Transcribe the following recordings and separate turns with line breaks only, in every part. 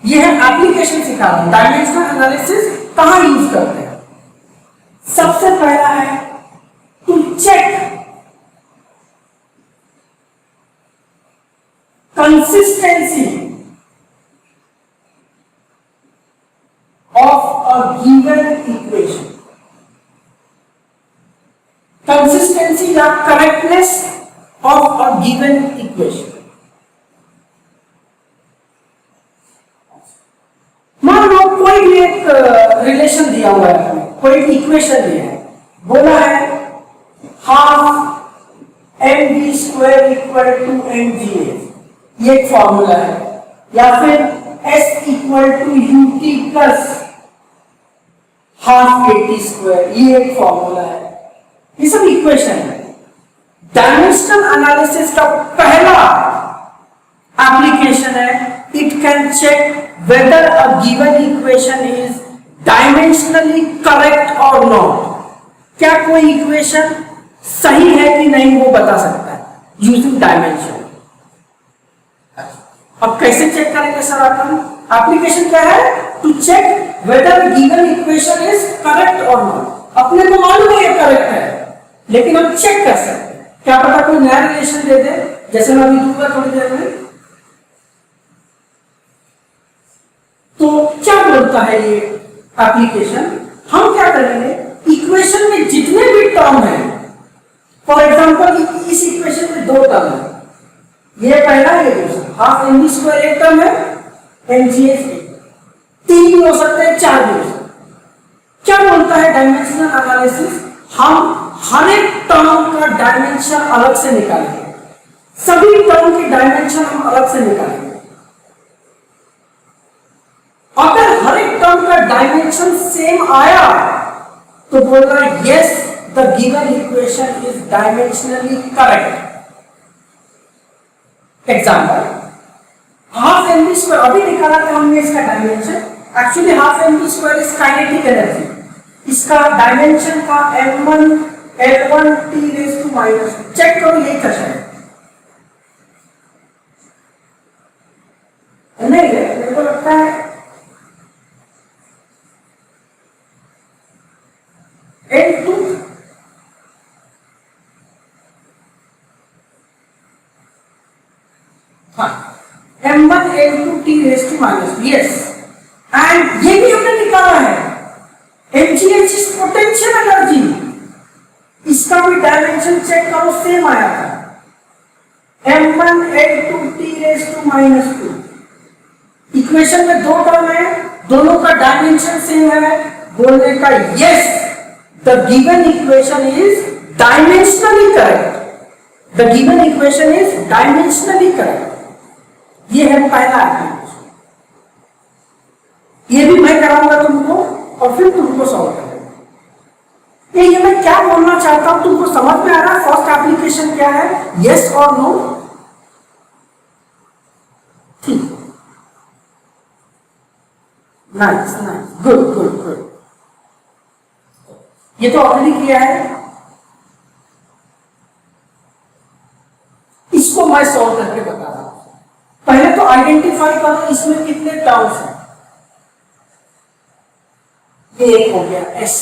ये है एप्लीकेशन सिखा रहा हूं। डायमेंशनल एनालिसिस कहां यूज करते हैं? सबसे पहला है to check consistency of a given equation. Consistency या correctness of a given equation. मान लो कोई भी एक रिलेशन दिया हुआ है, कोई इक्वेशन दिया है, बोला है half M B square equal to M G A, ये एक फॉर्मूला है, या फिर s equal to U T plus half A T square, ये एक फॉर्मूला है। ये सब इक्वेशन है। डायमेंशनल एनालिसिस का पहला एप्लीकेशन है, it can check whether a given equation is dimensionally correct or not. क्या कोई इक्वेशन सही है कि नहीं वो बता सकता है यूजिंग डायमेंशन। अब कैसे चेक करेंगे सर? अपन एप्लीकेशन क्या है? To check whether given equation is correct और नॉट। अपने को मालूम है ये करेक्ट है, लेकिन हम चेक कर सकते हैं। क्या पता कोई नया रिलेशन दे दे, जैसे मैं अभी दूंगा थोड़ी देर में। तो क्या बोलता है ये एप्लीकेशन? हम क्या करेंगे, इक्वेशन में जितने भी टर्म है, फॉर एग्जांपल इस इक्वेशन में दो टर्म है, ये पहला ये दूसरा, हाफ एम बी स्क्वायर एक टर्म है, एम जी एस तीन भी हो सकते हैं, चार भी हो सकते हैं। क्या बोलता है डायमेंशनल एनालिसिस? हम हर एक टर्म का डायमेंशन अलग से निकालेंगे, सभी टर्म की डायमेंशन हम अलग से निकालेंगे। अगर हर एक टर्म का डायमेंशन सेम आया तो बोल रहा है yes the given equation is dimensionally correct. Example, half M B square अभी निकाला था हमने इसका dimension. Actually half M B square is kinetic energy, इसका डायमेंशन का m1 l1 t raise to minus, check करो यही था शायद, नहीं है मेरे को लगता है L2 हाँ m1 l2 t raise to minus, yes. And ये भी हमने निकाला है, mgh इज पोटेंशियल एनर्जी, इसका भी डायमेंशन चेक करो सेम आया था, m1 l2 t raise to minus 2। Equation में दो टर्म है, दोनों का डायमेंशन सेम है, बोलने का yes the given equation is dimensionally correct, the given equation is dimensionally correct। ये है पहला एप्लीकेशन, ये भी मैं कराऊंगा तुमको और फिर तुमको सॉल्व करेंगे। ये मैं क्या बोलना चाहता हूं तुमको समझ में आ रहा है? फर्स्ट एप्लीकेशन क्या है, यस और नो? ठीक, nice nice, good good good. ये तो ऑलरेडी किया है, इसको मैं सॉल्व करके बता रहा हूं। पहले तो आइडेंटिफाई करो इसमें कितने टर्म्स हैं। ये एक हो गया S,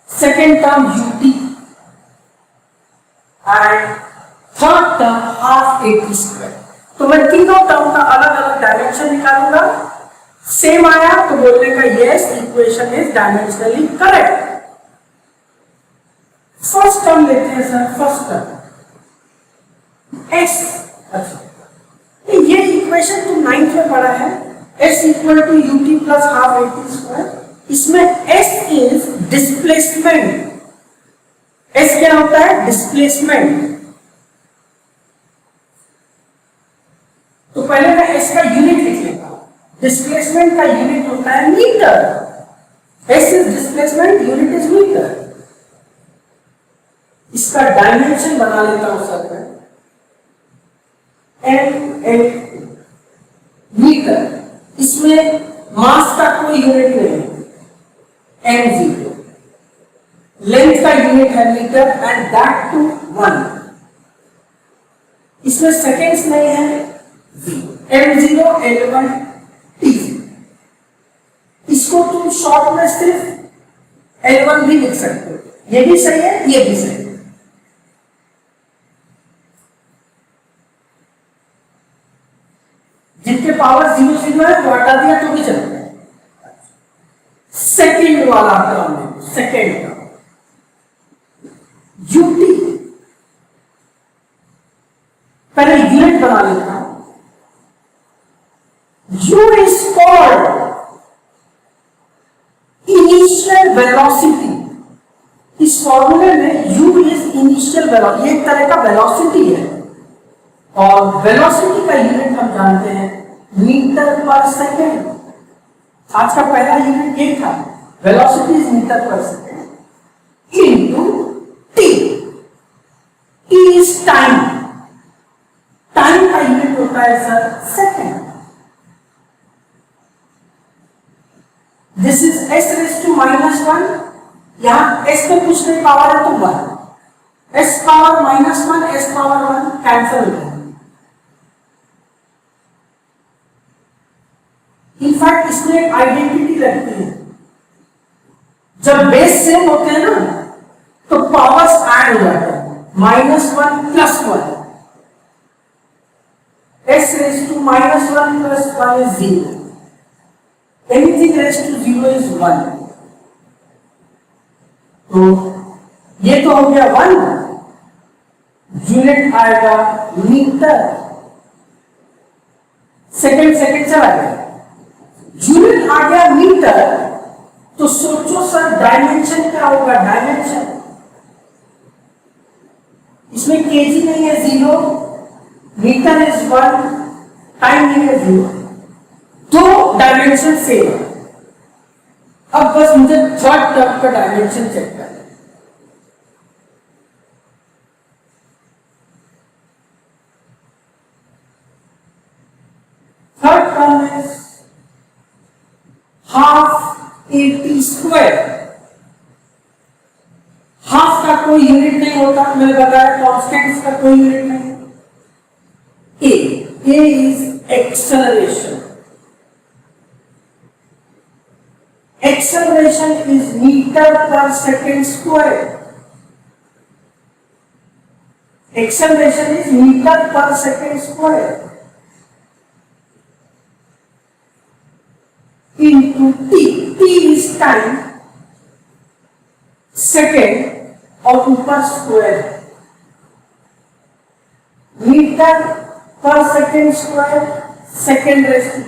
second term UT and third term half A T square. तो मैं तीनों टर्म का अलग अलग डायमेंशन निकालूंगा, सेम आया तो बोलने का yes equation is dimensionally correct. First term लेते हैं सर, फर्स्ट टर्म एस। अच्छा, ये इक्वेशन तुम 9th में पढ़ा है, s equal to U T plus half A T square. इसमें एस इज डिस्प्लेसमेंट। एस क्या होता है? डिस्प्लेसमेंट। तो पहले मैं एस का यूनिट लिख लेता हूं। डिस्प्लेसमेंट का यूनिट होता है metre. S is displacement, unit is metre. इसका डायमेंशन बना लेता हूं सर मैं, एम एल मीटर। इसमें मास का कोई यूनिट नहीं है, एम जीरो। लेंथ का यूनिट है मीटर एंड दैट टू 1। इसमें सेकेंड्स नहीं है, जीरो। m0 l1 t0। इसको तुम शॉर्ट में सिर्फ l1 भी लिख सकते हो, ये भी सही है, ये भी सही है। जिनके पावर 0 0 है वो हटा दिया तो भी चलता है। सेकेंड वाला टर्म है, सेकेंड टर्म ut, पहले यूनिट बना लेता हूं। u is called initial velocity. इस फॉर्मूले में u इज इनिशियल वेलोसिटी, एक तरह का वेलोसिटी है, और वेलोसिटी का यूनिट हम जानते हैं मीटर पर सेकेंड। आज का पहला यूनिट ये था, velocity is metre per second into t. T is time, time का यूनिट होता है sir second. This is s raise to -1, यहां s पे कुछ नहीं पावर है तो 1, s power -1 s power 1 cancel हो जाएगा। इनफैक्ट इसमें एक आइडेंटिटी लगती है, जब बेस सेम होते हैं ना तो पावर्स ऐड हो जाते हैं, -1 +1, s raise to -1 + 1 is 0, anything raised to 0 is 1। तो ये तो हो गया 1, यूनिट आएगा मीटर, सेकेंड चला गया, यूनिट आ गया मीटर, तो सोचो सर डायमेंशन क्या होगा। डायमेंशन इसमें केजी नहीं है 0, मीटर इज 1, टाइम नहीं है 0, तो डायमेंशन सेम है। अब बस मुझे थर्ड टर्म का डायमेंशन चेक करना है। Third term is half AT²। Half का कोई यूनिट नहीं होता, मैंने बताया कांस्टेंट्स का कोई यूनिट नहीं। A is acceleration, acceleration is metre per second square, acceleration is metre per second square into t, t is time, second और ऊपर square, metre per second square, second raise to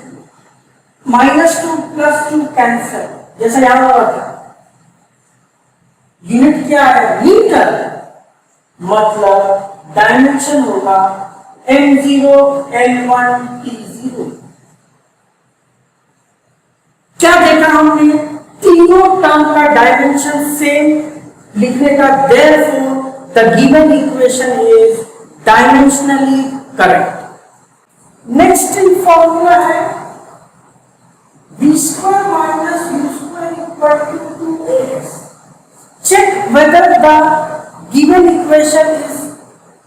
-2 + 2 cancel, जैसा यहां हुआ था। Unit क्या है metre, मतलब dimension होगा m0 l1 t0। क्या देखा हमने, तीनों टर्म का डायमेंशन सेम लिखने का, therefore the given equation is dimensionally correct. Next formula है v² - u² = 2ax। check whether the given equation is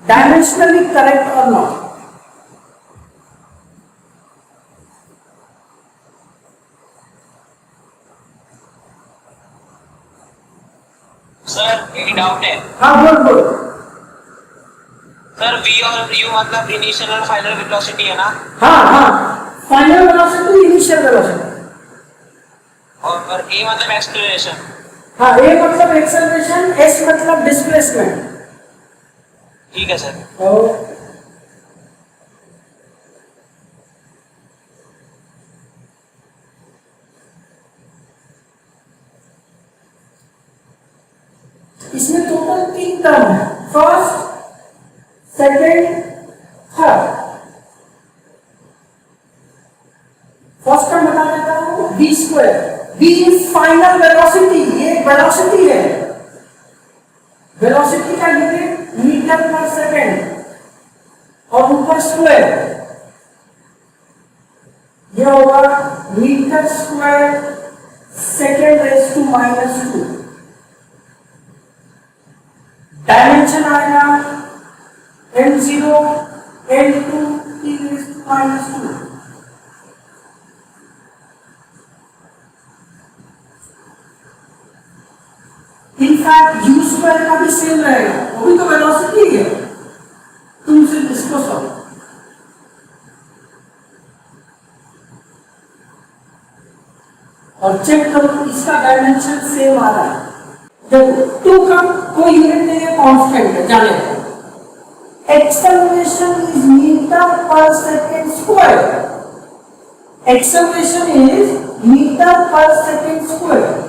dimensionally correct or not।
Sir एक डाउट है।
हाँ बोल।
सर v और u मतलब इनिशियल और फाइनल वेलोसिटी है ना?
हाँ, फाइनल वेलोसिटी इनिशियल वेलोसिटी,
और a मतलब एक्सेलरेशन।
हाँ, a मतलब एक्सेलरेशन, s मतलब डिस्प्लेसमेंट।
ठीक है सर।
इसमें टोटल 3 टर्म है, first, second, third. First term बता देता हूं, v², v is final velocity, ये वेलोसिटी है, वेलोसिटी का यूनिट मीटर पर सेकेंड और ऊपर स्क्वायर, यह होगा metre square second raise to -2। Dimension आएगा m0 l2 t raise to -2। In fact u square का भी सेम रहेगा, वो भी तो वेलोसिटी है। तुम सिर्फ इसको सॉल्व और चेक करो इसका डायमेंशन सेम आ रहा है। देखो टू का कोई यूनिट नहीं है, कांस्टेंट है, जाने दो। Acceleration is metre per second square, acceleration is metre per second square.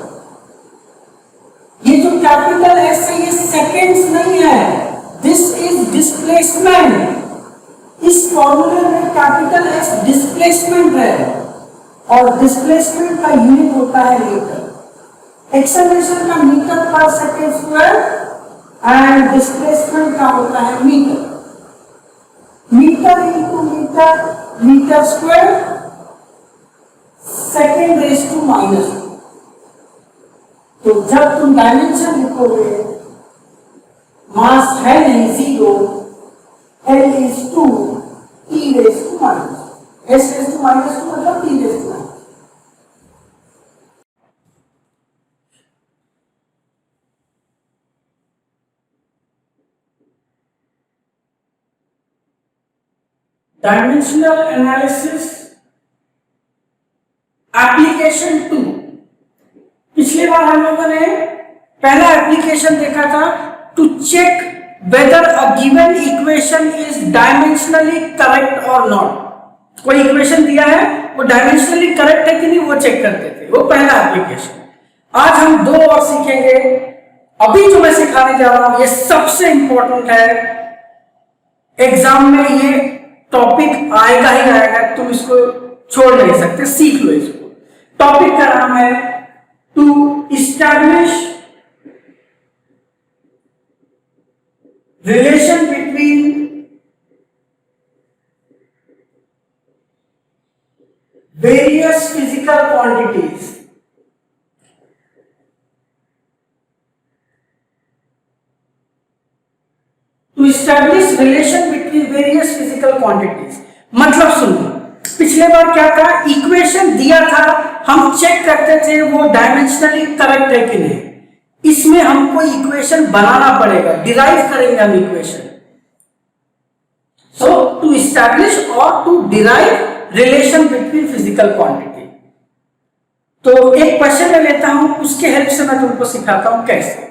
ये जो कैपिटल एस है ये सेकेंड्स नहीं है, दिस इज डिस्प्लेसमेंट। इस फॉर्मूले में कैपिटल एस डिस्प्लेसमेंट है और डिस्प्लेसमेंट का यूनिट होता है मीटर। एक्सेलरेशन का metre per second square and displacement का होता है metre. Metre into metre, metre square, second raise to minus. तो जब तुम डायमेंशन लिखोगे, मास है नहीं zero, L is two, T raise to minus, S raise to minus two मतलब T raise to minus. Dimensional analysis application 2। पिछली बार हम लोगों ने पहला एप्लीकेशन देखा था to check whether a given equation is dimensionally correct और नॉट। कोई इक्वेशन दिया है वो डायमेंशनली करेक्ट है कि नहीं वो चेक करते थे, वो पहला एप्लीकेशन। आज हम दो और सीखेंगे। अभी जो मैं सिखाने जा रहा हूं ये सबसे इंपॉर्टेंट है, एग्जाम में ये टॉपिक आएगा ही आएगा, तुम इसको छोड़ नहीं सकते, सीख लो इसको। टॉपिक का नाम है to establish relation between various physical quantities. To establish relation between various physical quantities मतलब सुनो, पिछले बार क्या था, इक्वेशन दिया था, हम चेक करते थे वो डायमेंशनली करेक्ट है कि नहीं। इसमें हमको इक्वेशन बनाना पड़ेगा, डिराइव करेंगे हम इक्वेशन। सो टू इस्टैब्लिश और to derive relation between physical quantity. तो एक क्वेश्चन मैं लेता हूं, उसके हेल्प से मैं तुमको सिखाता हूं कैसे।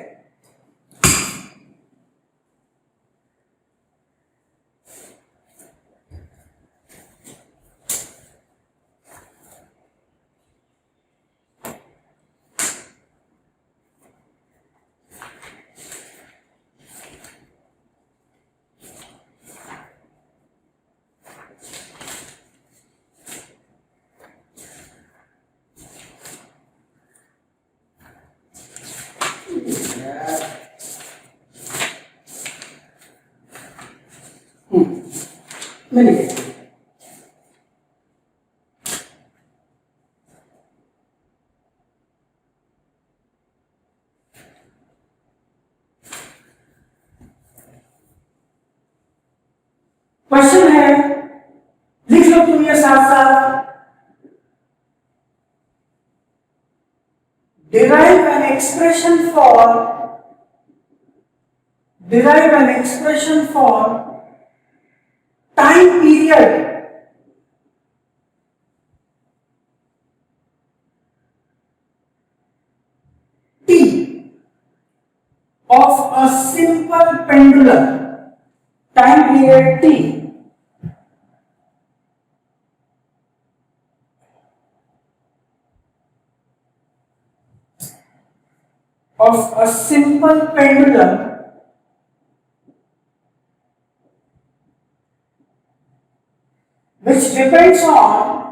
क्वेश्चन है, लिख लो तुम ये साथ साथ। derive an expression for time period t of a simple pendulum, time period t of a simple pendulum which depends on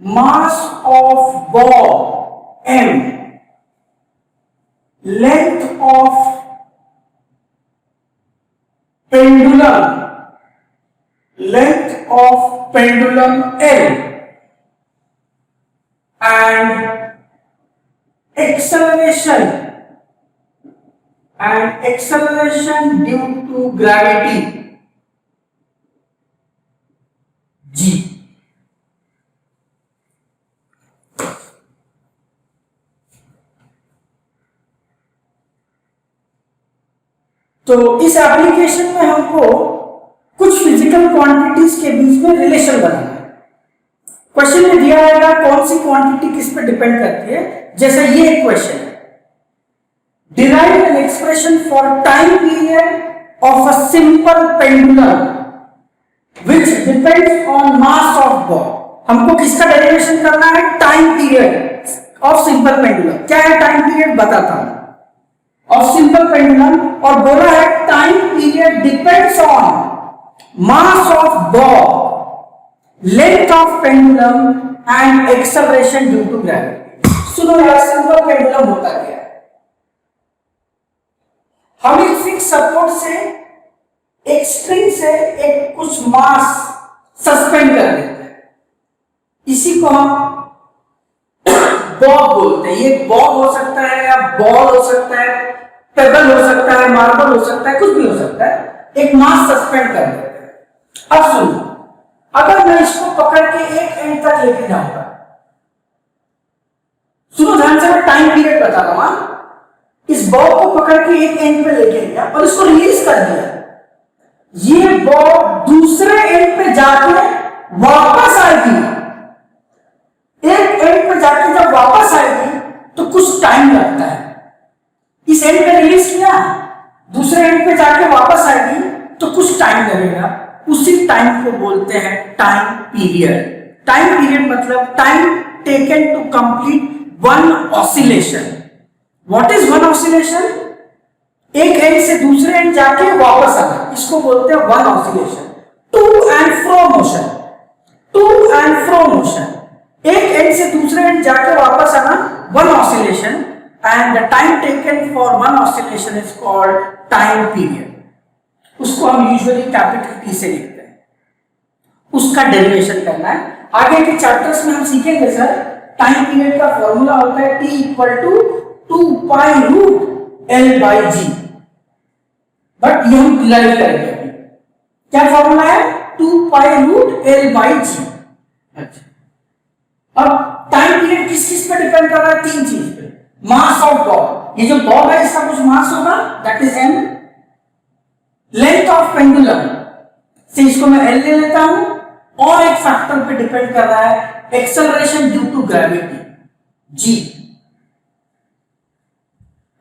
mass of ball m, length of pendulum L, and acceleration due to gravity जी। तो इस application में हमको कुछ physical quantities के बीच में relation बनाना है। Question में दिया रहेगा कौन सी क्वांटिटी किस पे डिपेंड करती है। जैसे ये एक क्वेश्चन है, derive an expression for time period of a simple pendulum which depends on mass of ball। हमको किसका डेरिवेशन करना है? Time period of simple pendulum. क्या है टाइम पीरियड बताता हूं। ऑफ सिंपल पेंडुलम, और बोला है time period depends on mass of ball, length of pendulum and acceleration due to gravity. सुनो यार, सिंपल पेंडुलम होता क्या है? हम एक फिक्स सपोर्ट से, एक स्ट्रिंग से एक कुछ मास सस्पेंड कर देते हैं, इसी को हम बॉब बोलते हैं। ये बॉब हो सकता है या बॉल हो सकता है, पेबल हो सकता है, मार्बल हो सकता है, कुछ भी हो सकता है। एक मास सस्पेंड कर देते हैं। अब सुनो, अगर मैं इसको पकड़ के एक एंड तक लेके जाऊंगा, सुनो ध्यान से, मैं टाइम पीरियड बता रहा हूं। इस बॉल को पकड़ के एक एंड पे लेके गया और इसको रिलीज कर दिया। ये बॉल दूसरे एंड पे जाके वापस आएगी। एक एंड पे जाके जब वापस आएगी तो कुछ टाइम लगता है। इस एंड पे रिलीज किया, दूसरे एंड पे जाके वापस आएगी तो कुछ टाइम लगेगा। उसी टाइम को बोलते हैं टाइम पीरियड। टाइम पीरियड मतलब time taken to complete one oscillation. What is one oscillation? एक एंड से दूसरे एंड जाके वापस आना, इसको बोलते हैं one oscillation. To and fro motion, to and fro motion, एक एंड से दूसरे एंड जाके वापस आना, one oscillation. And the time taken for one oscillation is called time period. उसको हम यूजुअली कैपिटल टी से लिखते हैं। उसका डेरिवेशन करना है। आगे के चैप्टर्स में हम सीखेंगे सर, टाइम पीरियड का फॉर्मूला होता है T equal to 2 pi root L by g. But ये हम डिराइव करेंगे। क्या फॉर्मूला है? 2 pi root L by g. अच्छा, अब टाइम पीरियड किस किस पे डिपेंड कर रहा है? तीन चीज पे। मास ऑफ बॉल, ये जो बॉल है इसका कुछ मास होगा, that is m। Length of pendulum से इसको मैं L ले लेता हूं, और एक फैक्टर पे डिपेंड कर रहा है acceleration due to gravity, g।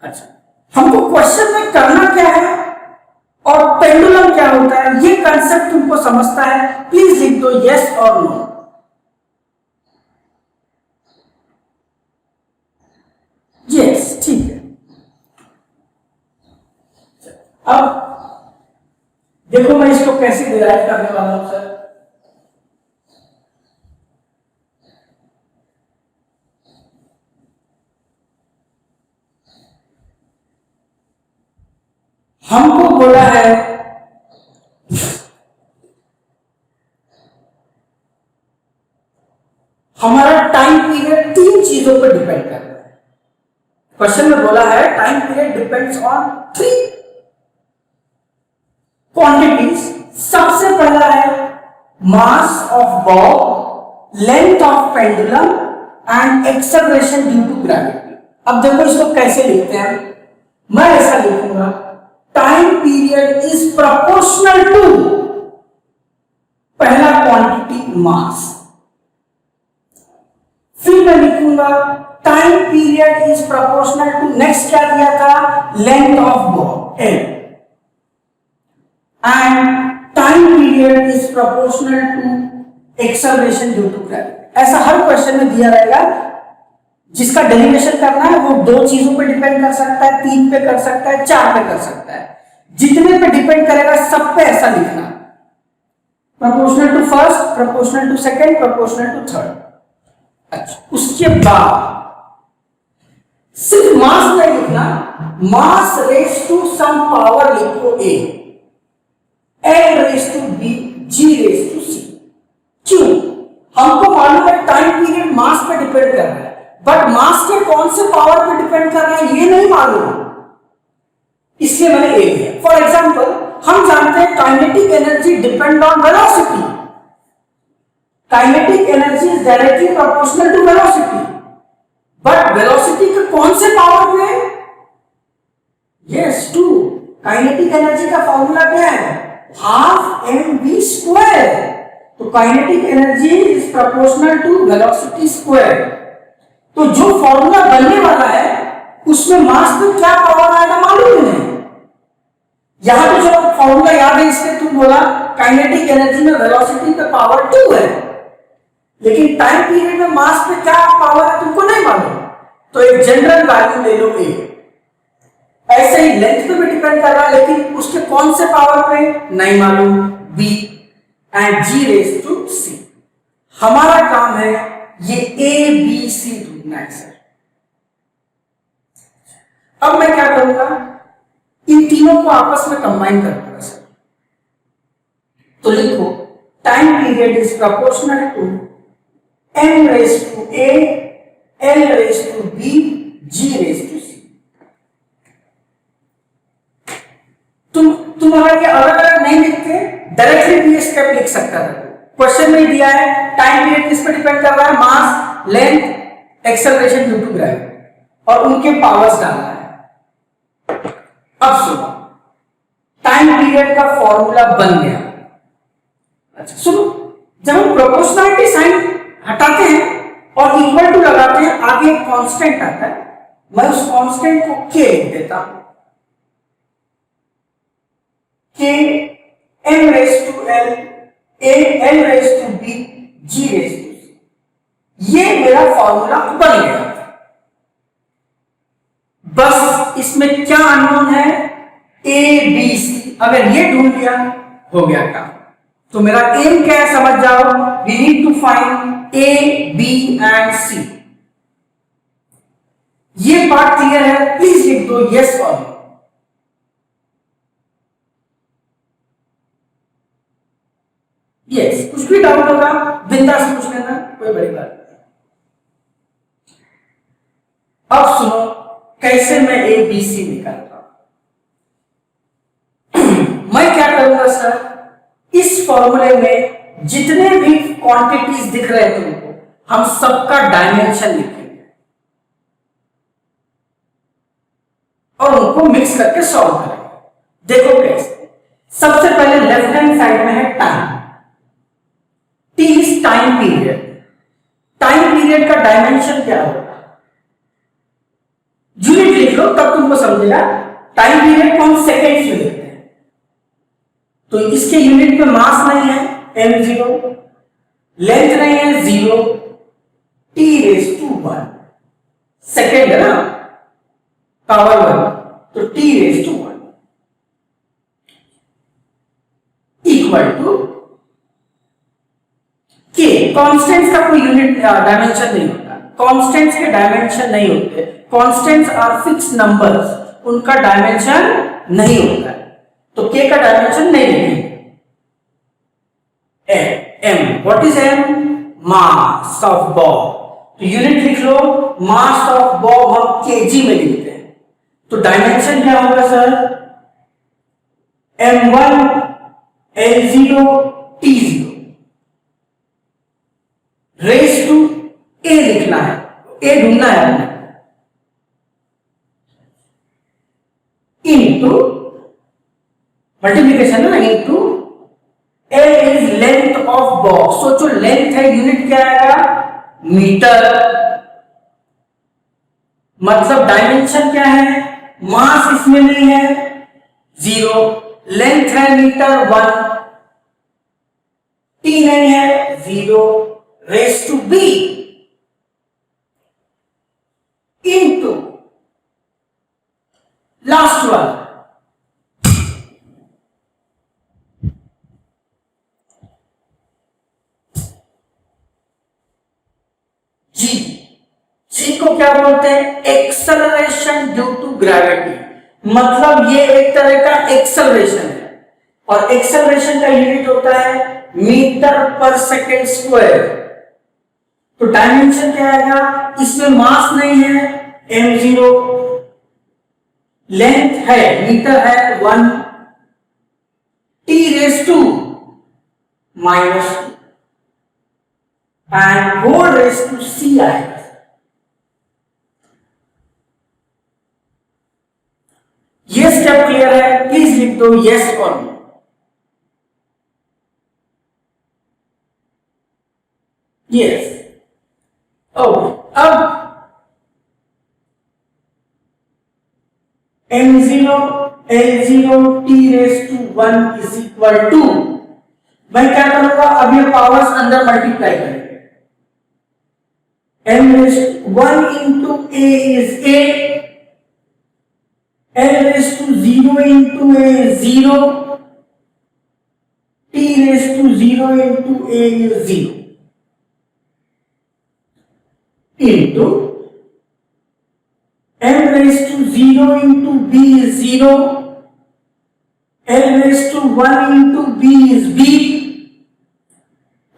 अच्छा, हमको क्वेश्चन में करना क्या है और पेंडुलम क्या होता है, ये कंसेप्ट तुमको समझता है? प्लीज लिख दो यस और नो। यस, ठीक है। अब देखो मैं इसको कैसे डिराइव करने वाला हूं सर। हमको बोला है हमारा टाइम पीरियड तीन चीजों पर डिपेंड करता है। क्वेश्चन में बोला है time period depends on 3 quantities. सबसे पहला है mass of ball, length of pendulum and acceleration due to gravity. अब देखो इसको कैसे लिखते हैं, मैं ऐसा लिखूंगा, time period is proportional to पहला क्वांटिटी मास। फिर मैं लिखूंगा time period is proportional to, next क्या दिया था, length of ball L, and time period is proportional to acceleration due to gravity. ऐसा हर क्वेश्चन में दिया रहेगा। जिसका डेरिवेशन करना है वो दो चीजों पे डिपेंड कर सकता है, 3 पे कर सकता है, 4 पे कर सकता है। जितने पे डिपेंड करेगा सब पे ऐसा लिखना, proportional to first, proportional to second, proportional to third. अच्छा, उसके बाद सिर्फ मास नहीं लिखना, mass raise to some power लिखो A, L raise to B, G raise to C। क्यों? हमको मालूम है टाइम पीरियड मास पे डिपेंड कर रहा है, बट मास के कौन से पावर पे डिपेंड कर रहा है ये नहीं मालूम, इसलिए मैंने A लिया। फॉर एग्जांपल हम जानते हैं kinetic energy depend on velocity, kinetic energy is directly proportional to velocity, but velocity के कौन से पावर पे? यस, 2। काइनेटिक एनर्जी का फॉर्मूला क्या है? Half M V square. तो kinetic energy is proportional to velocity square. तो जो फॉर्मूला बनने वाला है उसमें मास में क्या पावर आएगा मालूम नहीं। यहां पे जो फॉर्मूला याद है इसमें तुम बोला काइनेटिक एनर्जी में वेलोसिटी पे पावर 2 है, लेकिन टाइम पीरियड में मास पे क्या पावर है तुमको नहीं मालूम। तो एक जनरल वैल्यू ले लो ए। ऐसे ही लेंथ पे भी डिपेंड कर रहा है, लेकिन उसके कौन से पावर पे नहीं मालूम, B and G raise to C. हमारा काम है ये ए बी सी ढूंढना है सर। अब मैं क्या करूंगा, इन तीनों को आपस में कंबाइन कर दूंगा सर। तो लिखो time period is proportional to m raise to a, l raise to b, g raise to c। तुम अगर ये अलग अलग नहीं लिखते डायरेक्टली भी स्टेप लिख सकता था। क्वेश्चन में दिया है टाइम पीरियड किस पर डिपेंड कर रहा है? Mass, length, acceleration due to gravity, और उनके पावर्स डालना है। अब सुनो, टाइम पीरियड का फॉर्मूला बन गया। अच्छा सुनो, जब हम प्रोपोर्शनलिटी साइन हटाते हैं और इक्वल टू लगाते हैं, आगे एक कांस्टेंट आता है, मैं उस कांस्टेंट को k लिख देता हूं। k m raise to l, a l raise to b, g raise to c। ये मेरा फॉर्मूला बन गया। बस इसमें क्या अननोन है? a b c। अगर ये ढूंढ लिया हो गया काम। तो मेरा एम क्या है समझ जाओ, we need to find A B and C. ये पार्ट क्लियर है? प्लीज लिख दो यस और नो। यस, कुछ भी डाउट होगा बिंदास पूछ लेना, कोई बड़ी बात नहीं। अब सुनो कैसे मैं ए बी सी निकालता हूं। मैं क्या करूंगा सर, इस फॉर्मूले में जितने भी क्वांटिटीज दिख रहे हैं तुमको, हम सबका डायमेंशन लिखेंगे और उनको मिक्स करके सॉल्व करेंगे। देखो कैसे। सबसे पहले लेफ्ट हैंड साइड में है time. T is time period. Time period का डायमेंशन क्या होगा? यूनिट लिख लो तब तुमको समझेगा। टाइम पीरियड को हम सेकेंड्स में लिखते हैं, तो इसके यूनिट में मास नहीं है m0, लेंथ नहीं है 0, t रेज टू 1, सेकेंड है ना, पावर 1, तो t raise to 1 equal to k। Constants का कोई यूनिट डायमेंशन नहीं होता, कांस्टेंट्स के डायमेंशन नहीं होते। कांस्टेंट्स आर फिक्स नंबर्स, उनका डायमेंशन नहीं होता है, तो k का डायमेंशन नहीं लिखेंगे। m, what is m? Mass of ball. तो यूनिट लिख लो, मास ऑफ बॉल हम kg में लिखते हैं, तो डायमेंशन क्या होगा sir? m1 l0 t0 raise to a लिखना है, a ढूंढना है हमने, इनटू मल्टीप्लिकेशन है ना, into a is length of box. सोचो लेंथ है, यूनिट क्या आएगा? मीटर। मतलब डायमेंशन क्या है? मास इसमें नहीं है 0, लेंथ है मीटर 1, t नहीं है 0, raise to b into last one G. G को क्या बोलते हैं? Acceleration due to gravity. मतलब ये एक तरह का एक्सेलरेशन है, और एक्सेलरेशन का यूनिट होता है मीटर पर सेकेंड स्क्वायर। तो डायमेंशन क्या आएगा? इसमें मास नहीं है m0, लेंथ है मीटर है 1, t raise to -2 and whole raise to C आएगा। ये स्टेप क्लियर है? प्लीज लिख दो यस और नो। यस। ओके, अब m0 l0 t raise to 1 is equal to, मैं क्या करूंगा, अब ये पावर्स अंदर मल्टीप्लाई करेंगे। m raise 1 into a is a, l raise to 0 into a is 0, t raise to 0 into a is 0 into m raised to 0 into b is 0, l raised to 1 into b is b,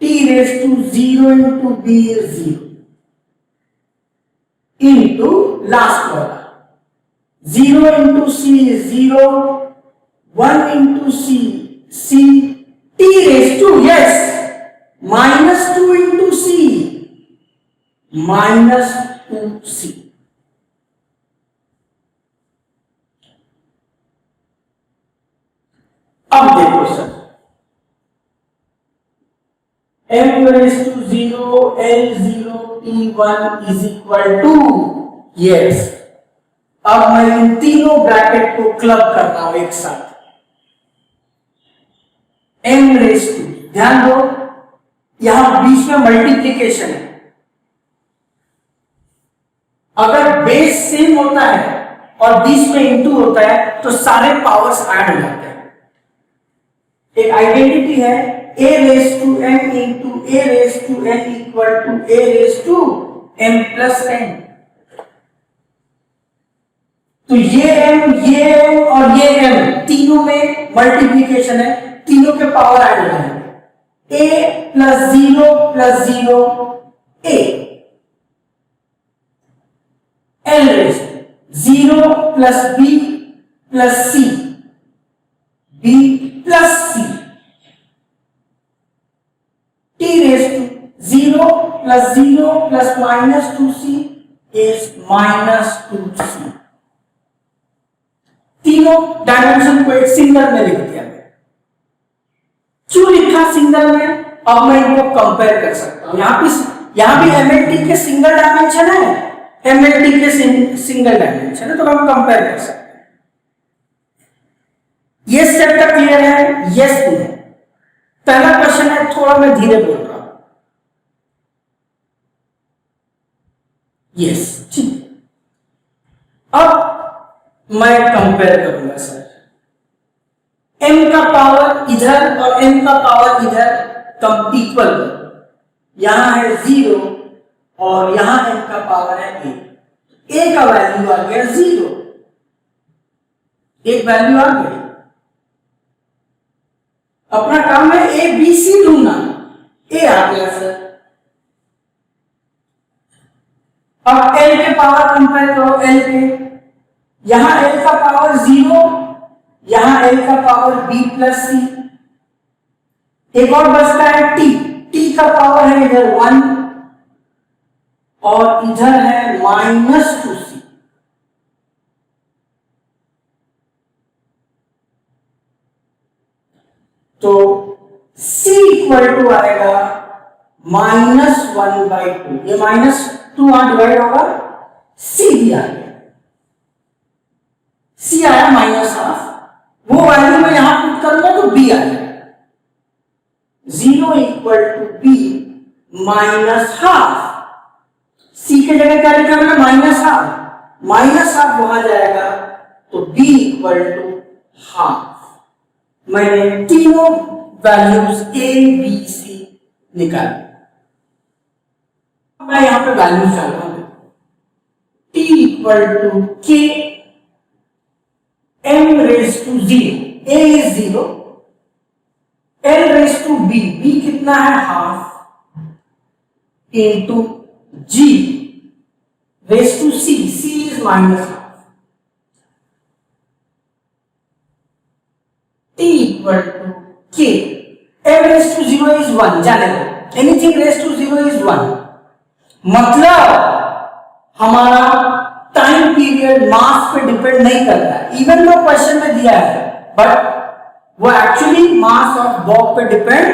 t raised to 0 into b is 0 into last one 0 into c is 0, 1 into c t raised to, yes, minus 2 into c, minus 2c। अब देखो sir, m raised to 0 l0 t1 is equal to, yes, अब मैं इन तीनों bracket को club कर रहा हूं एक साथ। m raised to, ध्यान दो यहां बीच में मल्टीप्लीकेशन है, अगर बेस सेम होता है और बीच में इंटू होता है तो सारे पावर्स ऐड हो जाते हैं। एक आइडेंटिटी है a raise to m into a raise to n equal to a raise to m plus n। तो ये m और ये m तीनों में मल्टीप्लीकेशन है, तीनों के पावर ऐड हो जाएंगे। a plus 0 plus 0 a, l raise 0 plus b plus c b plus c, t raise to 0 plus 0 plus minus 2c is minus 2c। तीनों डायमेंशन को एक सिंगल में लिख दिया। क्यों लिखा सिंगल में? अब मैं इनको कंपेयर कर सकता हूं। यहां भी MLT के सिंगल डायमेंशन है, MLT के सिंगल डायमेंशन है, तो हम कंपेयर कर सकते हैं। ये स्टेप तक क्लियर है? यस नहीं। पहला क्वेश्चन है, थोड़ा मैं धीरे बोल रहा हूं। यस, ठीक। अब मैं कंपेयर करूंगा सर, m का पावर इधर और m का पावर इधर कम इक्वल, यहां है 0 और यहां m का पावर है a का वैल्यू आ गया 0, एक वैल्यू आ गई। अपना काम है a b c ढूंढना, a आ गया सर। अब l के पावर कंपेयर करो, l के, यहां l का पावर 0, यहां l का पावर b प्लस c, एक और बचता है t का पावर है इधर 1 और इधर है माइनस 2c। तो c इक्वल टू आएगा -1/2, ये -2 डिवाइड होगा, c भी आ गया, c आया -1/2, वो वैल्यू में यहां पुट करूंगा तो b आ जाएगा। 0 इक्वल टू b -1/2, c के जगह क्या लिखा मैंने? -1/2 वहां जाएगा तो b इक्वल टू 1/2। मैंने तीनों वैल्यूज a b c निकाली। मैं यहां पे वैल्यूज डाल रहा हूं, t equal to k m raise to 0, a is 0, l raise to b, b कितना है 1/2 into g raise to c, c is -1/2, t equal to k, m raise to 0 is 1, जाने दो, एनीथिंग रेस टू 0 इज 1, मतलब हमारा time period मास पे depend नहीं करता है, इवन दो क्वेश्चन में दिया है, बट वो एक्चुअली मास ऑफ बॉब पे डिपेंड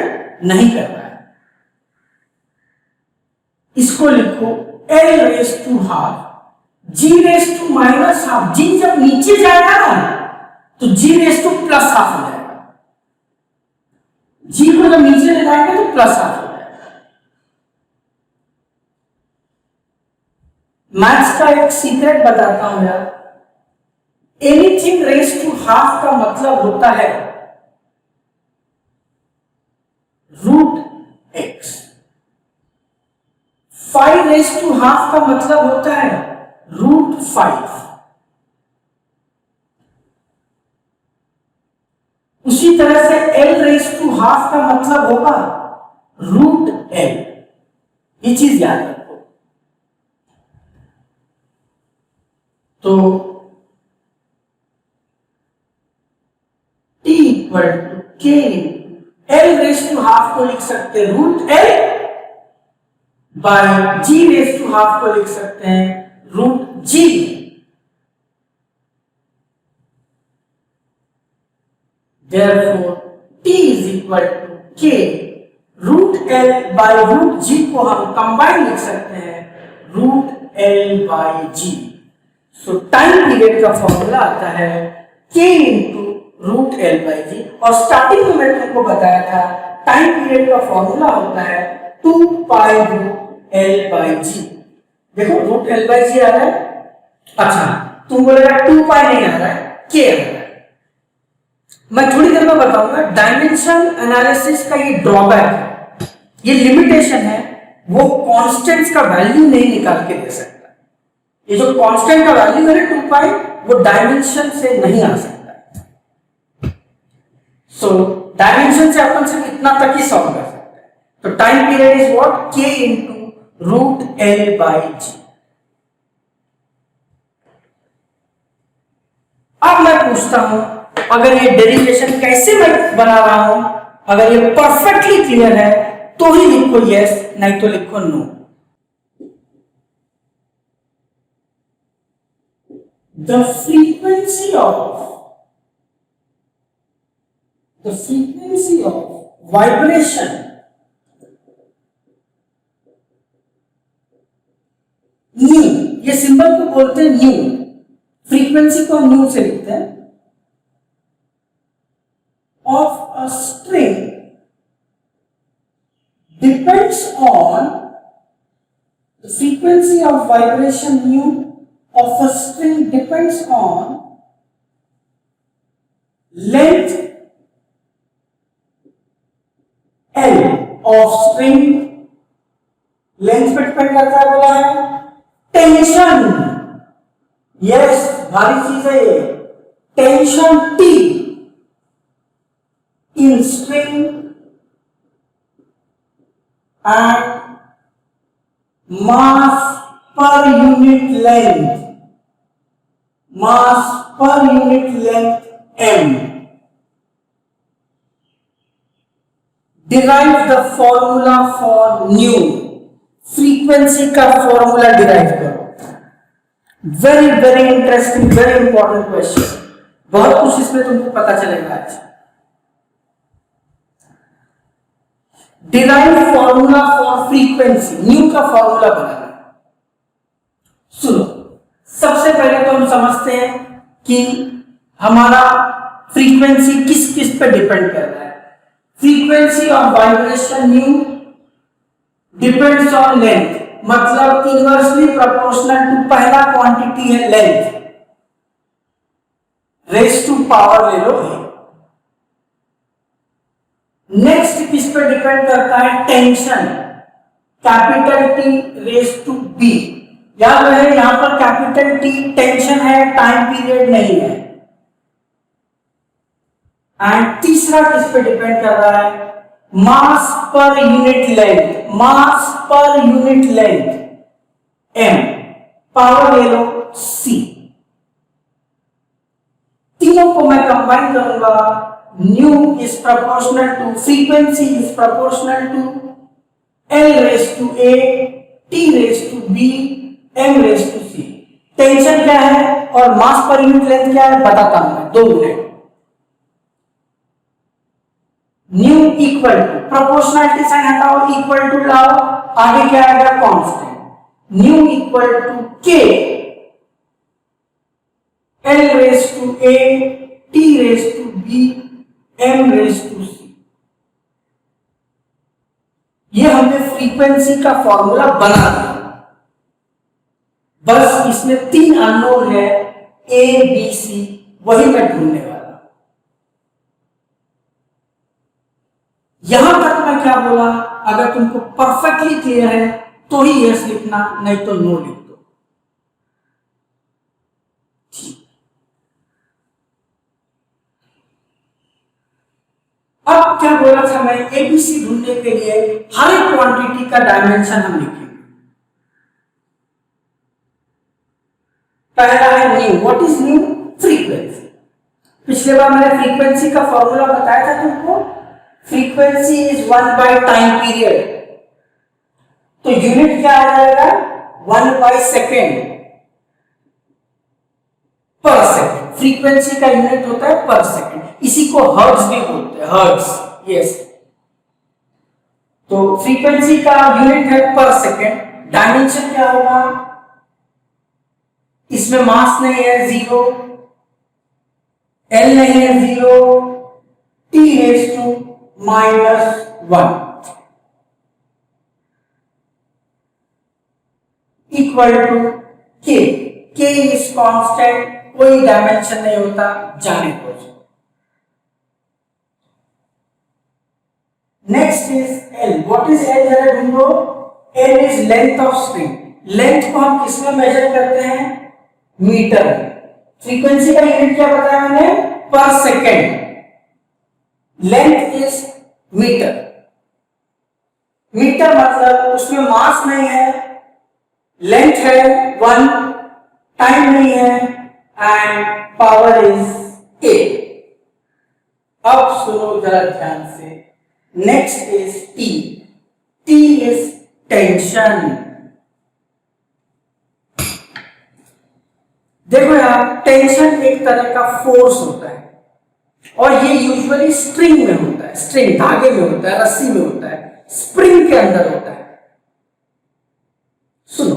नहीं करता है। इसको लिखो L raise to half G raise to minus half. G जब नीचे जाएगा ना तो G raise to plus half हो जाएगा, G को जब नीचे ले जाएंगे तो प्लस हाफ हो जाएगा। मैथ्स का एक सीक्रेट बताता हूं यार, एनीथिंग रेस टू हाफ का मतलब होता है root x. 5 raise to half का मतलब होता है रूट 5। उसी तरह से L रेस टू हाफ का मतलब होगा रूट L। ये चीज याद रखो। तो T equal to K, L raise to half को लिख सकते हैं root L by G raise to half को लिख सकते हैं root G। Therefore, T is equal to K, रूट L बाय रूट G को हम कंबाइन लिख सकते हैं root L by G। So time period का फॉर्मूला आता है K into root L by G। और स्टार्टिंग में मैंने तुमको बताया था टाइम पीरियड का फॉर्मूला होता है 2 pi root L by G। देखो रूट L बाय G आ रहा है, अच्छा तुम बोलेगा 2 पाई नहीं आ रहा है, K आ रहा है। मैं थोड़ी देर में बताऊंगा डायमेंशन एनालिसिस का ये ड्रॉबैक है, ये लिमिटेशन है, वो कांस्टेंट्स का वैल्यू नहीं निकाल के दे सकता। ये जो कांस्टेंट का वैल्यू है 2 पाई, वो डायमेंशन से नहीं आ सकता। सो डायमेंशन से अपन सिर्फ इतना तक ही सॉल्व कर सकते हैं। तो time period is what, K into root L by G। अब मैं पूछता हूं, अगर ये डेरिवेशन कैसे मैं बना रहा हूं, अगर ये परफेक्टली क्लियर है तो ही लिखो यस, नहीं तो लिखो no. The frequency of vibration nu, ये सिंबल को बोलते हैं न्यू, फ्रीक्वेंसी को न्यू से लिखते हैं, of a string depends on the frequency of vibration nu of a string depends on length L of string। Length पे डिपेंड करता है बोला है। टेंशन, यस भारी चीज है ये, tension T in string and mass per unit length, m। derive the formula for nu, frequency का फॉर्मूला डिराइव करो। Very very interesting, very important question, बहुत कुछ इसमें तुमको पता चलेगा आज। Derive formula for frequency, new का फॉर्मूला बनाना। सुनो, सबसे पहले तो हम समझते हैं कि हमारा फ्रीक्वेंसी किस किस पे डिपेंड कर रहा है। Frequency of vibration nu depends on length, मतलब इनवर्सली प्रोपोर्शनल टू पहला क्वांटिटी है लेंथ, रेस टू पावर ले लो। नेक्स्ट किस पे डिपेंड करता है, tension, capital T raise to B। याद रहे यहां पर कैपिटल T टेंशन है, टाइम पीरियड नहीं है। एंड तीसरा किस पे डिपेंड कर रहा है, मास पर यूनिट लेंथ, मास per unit length m, power ले लो C। तीनों को मैं कंबाइन करूंगा, nu is proportional to frequency is proportional to L raise to A, T raise to B, M raise to C। Tension क्या है और मास per unit length क्या है बताता हूं मैं 2 minute. Nu equal to, proportionality sign हटाओ, इक्वल टू लाओ, आगे क्या आएगा constant. Nu equal to K, L raise to A, T raise to B, M raise to C। ये हमने फ्रीक्वेंसी का फॉर्मूला बना दिया। बस इसमें 3 अननोन है, A, B, C, वही मैं ढूंढने वाला। यहां तक मैं क्या बोला, अगर तुमको परफेक्टली क्लियर है तो ही यस लिखना, नहीं तो नो लिख दो। ठीक, अब क्या बोला था मैं, एबीसी ढूंढने के लिए हर एक क्वांटिटी का डायमेंशन हम लिखेंगे। पहला है new, what is new? Frequency. पिछले बार मैंने फ्रीक्वेंसी का फॉर्मूला बताया था तुमको, frequency is 1 by time period, तो यूनिट क्या आ जाएगा 1 बाय सेकेंड पर सेकेंड। फ्रीक्वेंसी का यूनिट होता है पर सेकेंड, इसी को हर्ट्ज भी बोलते हैं, हर्ट्ज। यस, तो फ्रीक्वेंसी का यूनिट है पर सेकेंड। डायमेंशन क्या होगा, इसमें मास नहीं है 0, L नहीं है 0, T raise to -1 equal to K। K is constant, कोई डायमेंशन नहीं होता, जाने दो। Next is L, what is L जरा ढूंढो। L is length of string. Length को हम किसमें मेजर करते हैं? मीटर। फ्रीक्वेंसी का यूनिट क्या बताया मैंने? पर second. Length is metre. Metre मतलब उसमें मास नहीं है, लेंथ है 1, टाइम नहीं है, एंड पावर इज 8। अब सुनो जरा ध्यान से, next is T। T is tension. देखो यार, टेंशन एक तरह का फोर्स होता है और ये यूजुअली स्ट्रिंग में होता है, स्ट्रिंग धागे में होता है, रस्सी में होता है, स्प्रिंग के अंदर होता है। सुनो,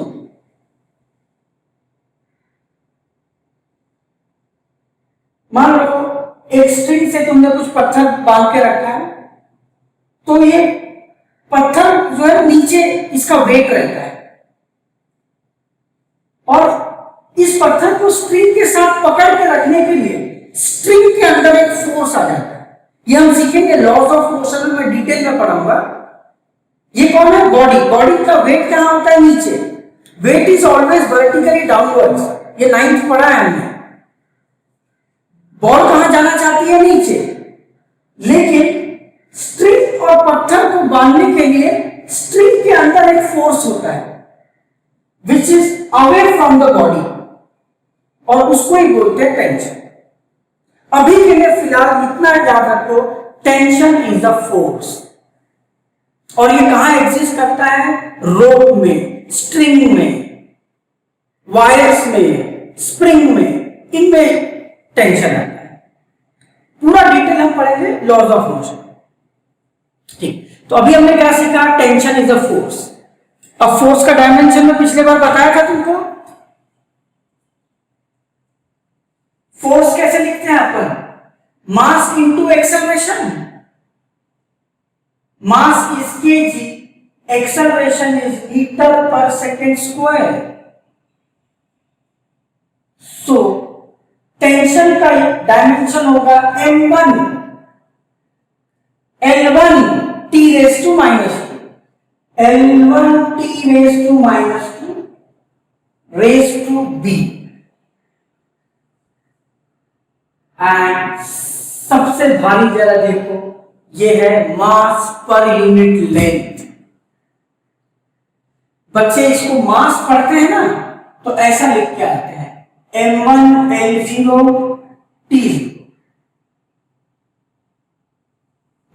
मान लो एक स्ट्रिंग से तुमने कुछ पत्थर बांध के रखा है, तो ये पत्थर जो है नीचे इसका वेट रहता है और इस पत्थर को स्ट्रिंग के साथ पकड़ के रखने के लिए स्ट्रिंग के अंदर एक फोर्स आ जाता है। ये हम सीखेंगे लॉज ऑफ मोशन में, डिटेल में पढ़ाऊंगा। ये कौन है? बॉडी। बॉडी का वेट कहां होता है? नीचे। Weight is always vertically downwards, ये 9th पढ़ा है हमने। बॉल कहां जाना चाहती है? नीचे। लेकिन स्ट्रिंग और पत्थर को बांधने के लिए स्ट्रिंग के अंदर एक फोर्स होता है which is away from the body, और उसको ही बोलते हैं टेंशन। अभी के लिए फिलहाल इतना याद रखो, टेंशन इज द फोर्स। और ये कहां एग्जिस्ट करता है? रोप में, स्ट्रिंग में, वायर्स में, स्प्रिंग में, इनमें टेंशन आता है। पूरा डिटेल हम पढ़ेंगे लॉज ऑफ मोशन। ठीक, तो अभी हमने क्या सीखा? Tension is a force. अब फोर्स का डायमेंशन में पिछले बार बताया था तुमको। फोर्स कैसे लिखते हैं अपन? Mass into acceleration. Mass is kg, acceleration is metre per second square. So tension का डायमेंशन होगा m1 L1 t raise to -2, L1 t raise to -2 raise to b। And सबसे भारी जरा देखो, ये है मास पर यूनिट लेंथ। बच्चे इसको मास पढ़ते हैं ना, तो ऐसा लिख के आते हैं m1 L0 T0।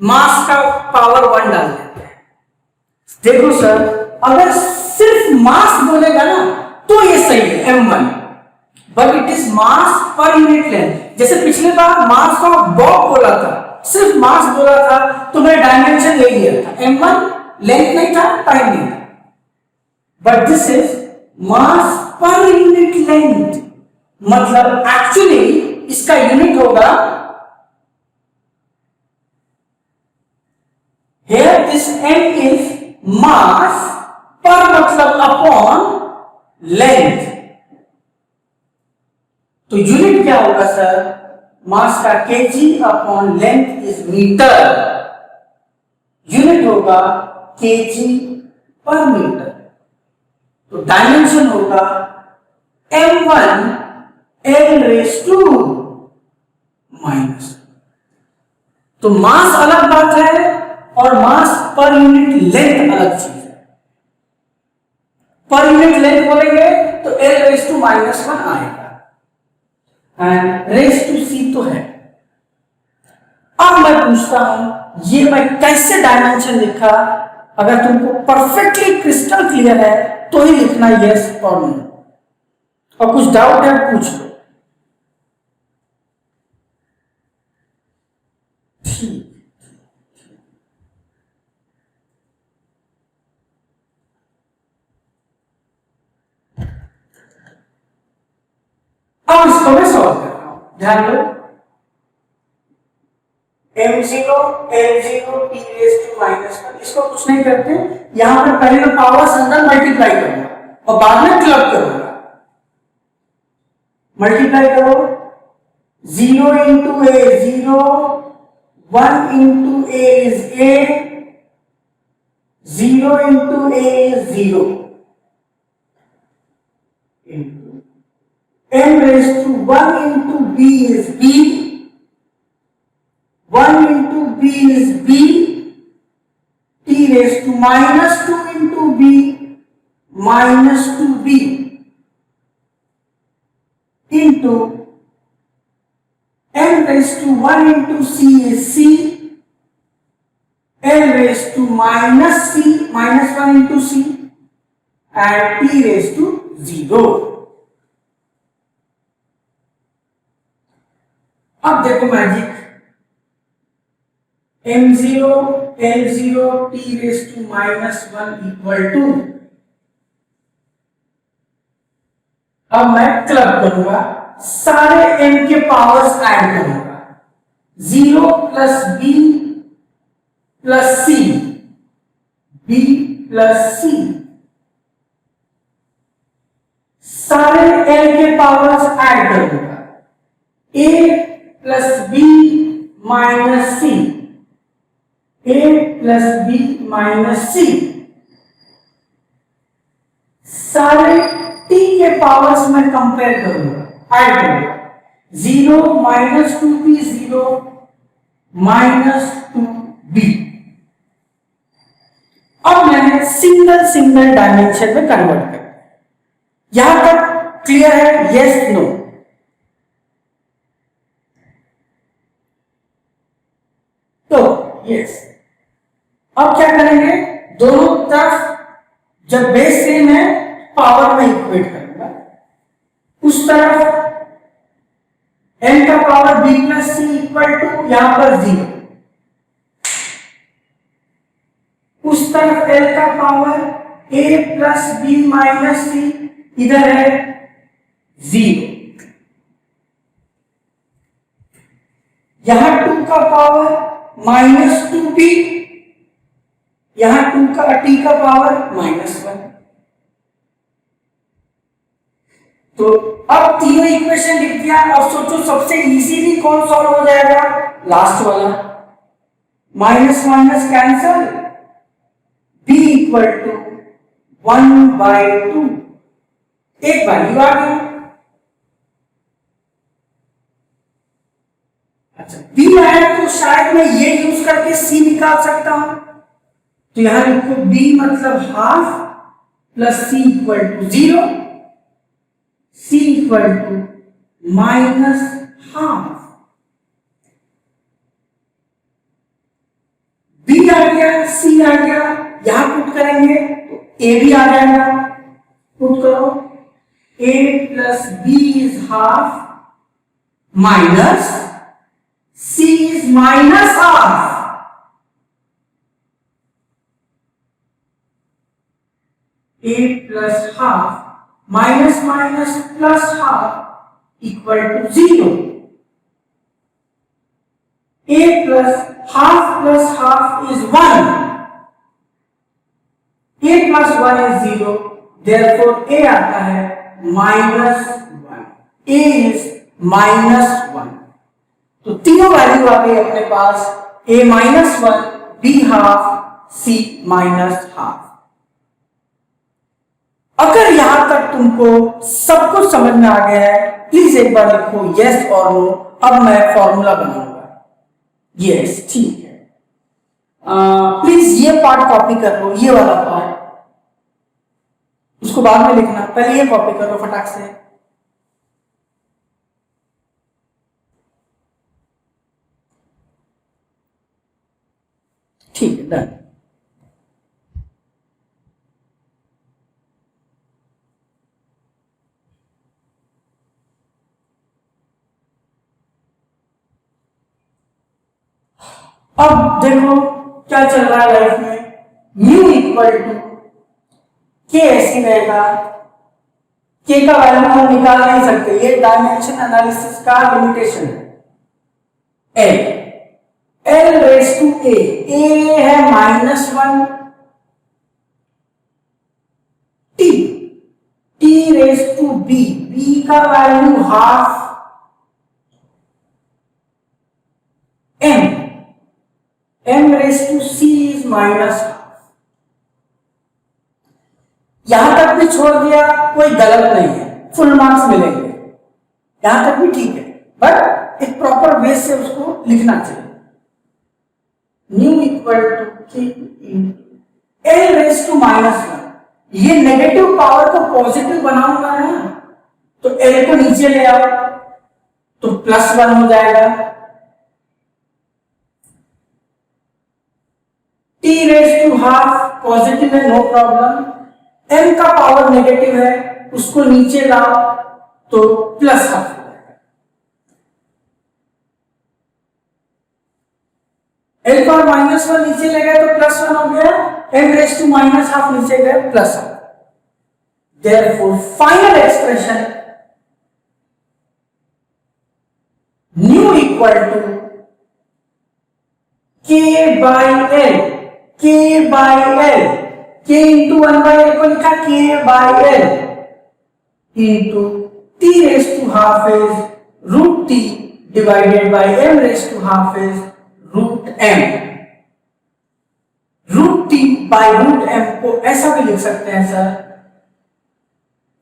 मास का पावर 1 डाल देते हैं, देखो सर, अगर सिर्फ मास बोलेगा ना तो ये सही है m1, but it is mass per unit length. जैसे पिछले बार मास का बॉब बोला था, सिर्फ मास बोला था तो मैं डायमेंशन ले लिया था, m1 लेंथ नहीं था, टाइम नहीं था, but this is mass per unit length, मतलब एक्चुअली इसका यूनिट होगा, here this m is mass पर मतलब अपॉन लेंथ, तो यूनिट क्या होगा सर, मास का kg upon length is metre, unit होगा kg पर मीटर, तो डायमेंशन होगा m1 l raise to minus. तो मास अलग बात है और मास पर यूनिट लेंथ अलग चीज है। पर यूनिट लेंथ बोलेंगे तो l रेज टू -1 आएगा, एंड रेज टू c तो है। अब मैं पूछता हूं ये मैं कैसे डायमेंशन लिखा, अगर तुमको परफेक्टली क्रिस्टल क्लियर है तो ही लिखना यस और नो, और कुछ डाउट है पूछ लो। अब इसको मैं सॉल्व कर रहा हूं, ध्यान दो, m0 l0 t raise to -1, इसको कुछ नहीं करते, यहां पर पहले मैं पावर्स अंदर मल्टीप्लाई करूंगा और बाद में क्लब करूंगा। मल्टीप्लाई करो, 0 into a 0, 1 into a is a, 0 into a is 0, into m raised to 1 into b is b, 1 into b is b, t raised to -2 into b, -2b, into m raised to 1 into c is c, l raised to -1 into c, and t raised to 0. अब देखो magic, m0 l0 t raised to -1 equal to, अब मैं club करूंगा, सारे m के powers add करूंगा, 0 plus b plus c, b plus c, सारे l के पावर्स ऐड करूंगा, a plus b minus c, a plus b minus c, सारे t के पावर्स में कंपेयर करूंगा, ऐड करूंगा, 0 -2b 0 -2b। अब मैंने सिंगल सिंगल डायमेंशन में कन्वर्ट कर दिया। यहां तक क्लियर है, यस नो? तो यस, अब क्या करेंगे, दोनों तरफ जब बेस सेम है पावर में इक्वेट करूंगा, उस तरफ n का power b plus c equal to यहां पर 0, उस तरफ l का power a plus b minus c, इधर है 0, यहां 2 का पावर -2b, यहां 2 का t का पावर -1। तो अब तीनों इक्वेशन लिख दिया। अब सोचो सबसे इजीली कौन सॉल्व हो जाएगा, लास्ट वाला, minus minus cancel, b equal to 1/2, एक वैल्यू आ गई। अच्छा, b आया तो शायद मैं ये यूज करके c निकाल सकता हूं, तो यहां लिखो b मतलब half plus c equal to 0, c equal to -½ b आ गया, c आ गया, यहां पुट करेंगे तो ए भी आ जाएगा, पुट करो a plus b is half minus c is minus half, a plus half minus minus plus half equal to 0, a plus half is 1, a plus 1 is 0, therefore a आता है -1, a is -1। तो तीनों value आ गई अपने पास, a -1, b half, c -half. अगर यहां तक तुमको सब कुछ समझ में आ गया है, प्लीज एक बार लिखो यस और नो। अब मैं फॉर्मूला बनाऊंगा। यस, ठीक है। प्लीज ये पार्ट कॉपी कर लो, ये वाला पार्ट, उसको बाद में लिखना, पहले ये कॉपी कर लो फटाक से। ठीक है, डन। अब देखो क्या चल रहा है लाइफ में, म्यू इक्वल टू के ऐसी रहेगा, के का वैल्यू हम निकाल नहीं सकते, ये डायमेंशन एनालिसिस का लिमिटेशन है। एल रेस टू ए है -1, टी रेस टू बी का value half, m raise to c is -half. यहां तक भी छोड़ दिया, कोई गलत नहीं है, फुल मार्क्स मिलेंगे, यहां तक भी ठीक है, बट एक प्रॉपर वे से उसको लिखना चाहिए। न्यू इक्वल टू के एल रेस टू -1, ये नेगेटिव पावर को पॉजिटिव बनाऊंगा ना, तो एल को नीचे ले आओ तो +1 हो जाएगा। T raise to half positive है, नो प्रॉब्लम। m का पावर नेगेटिव है, उसको नीचे लाओ तो +1 हो जाएगा। l का -1 नीचे ले गए तो +1 हो गया, m रेस टू -हाफ नीचे गए +1। Therefore final expression nu equal to k by l, k into 1/l को लिखा k/l into t raise to half is √t divided by m raise to half is √m। √t by √m को ऐसा भी लिख सकते हैं sir,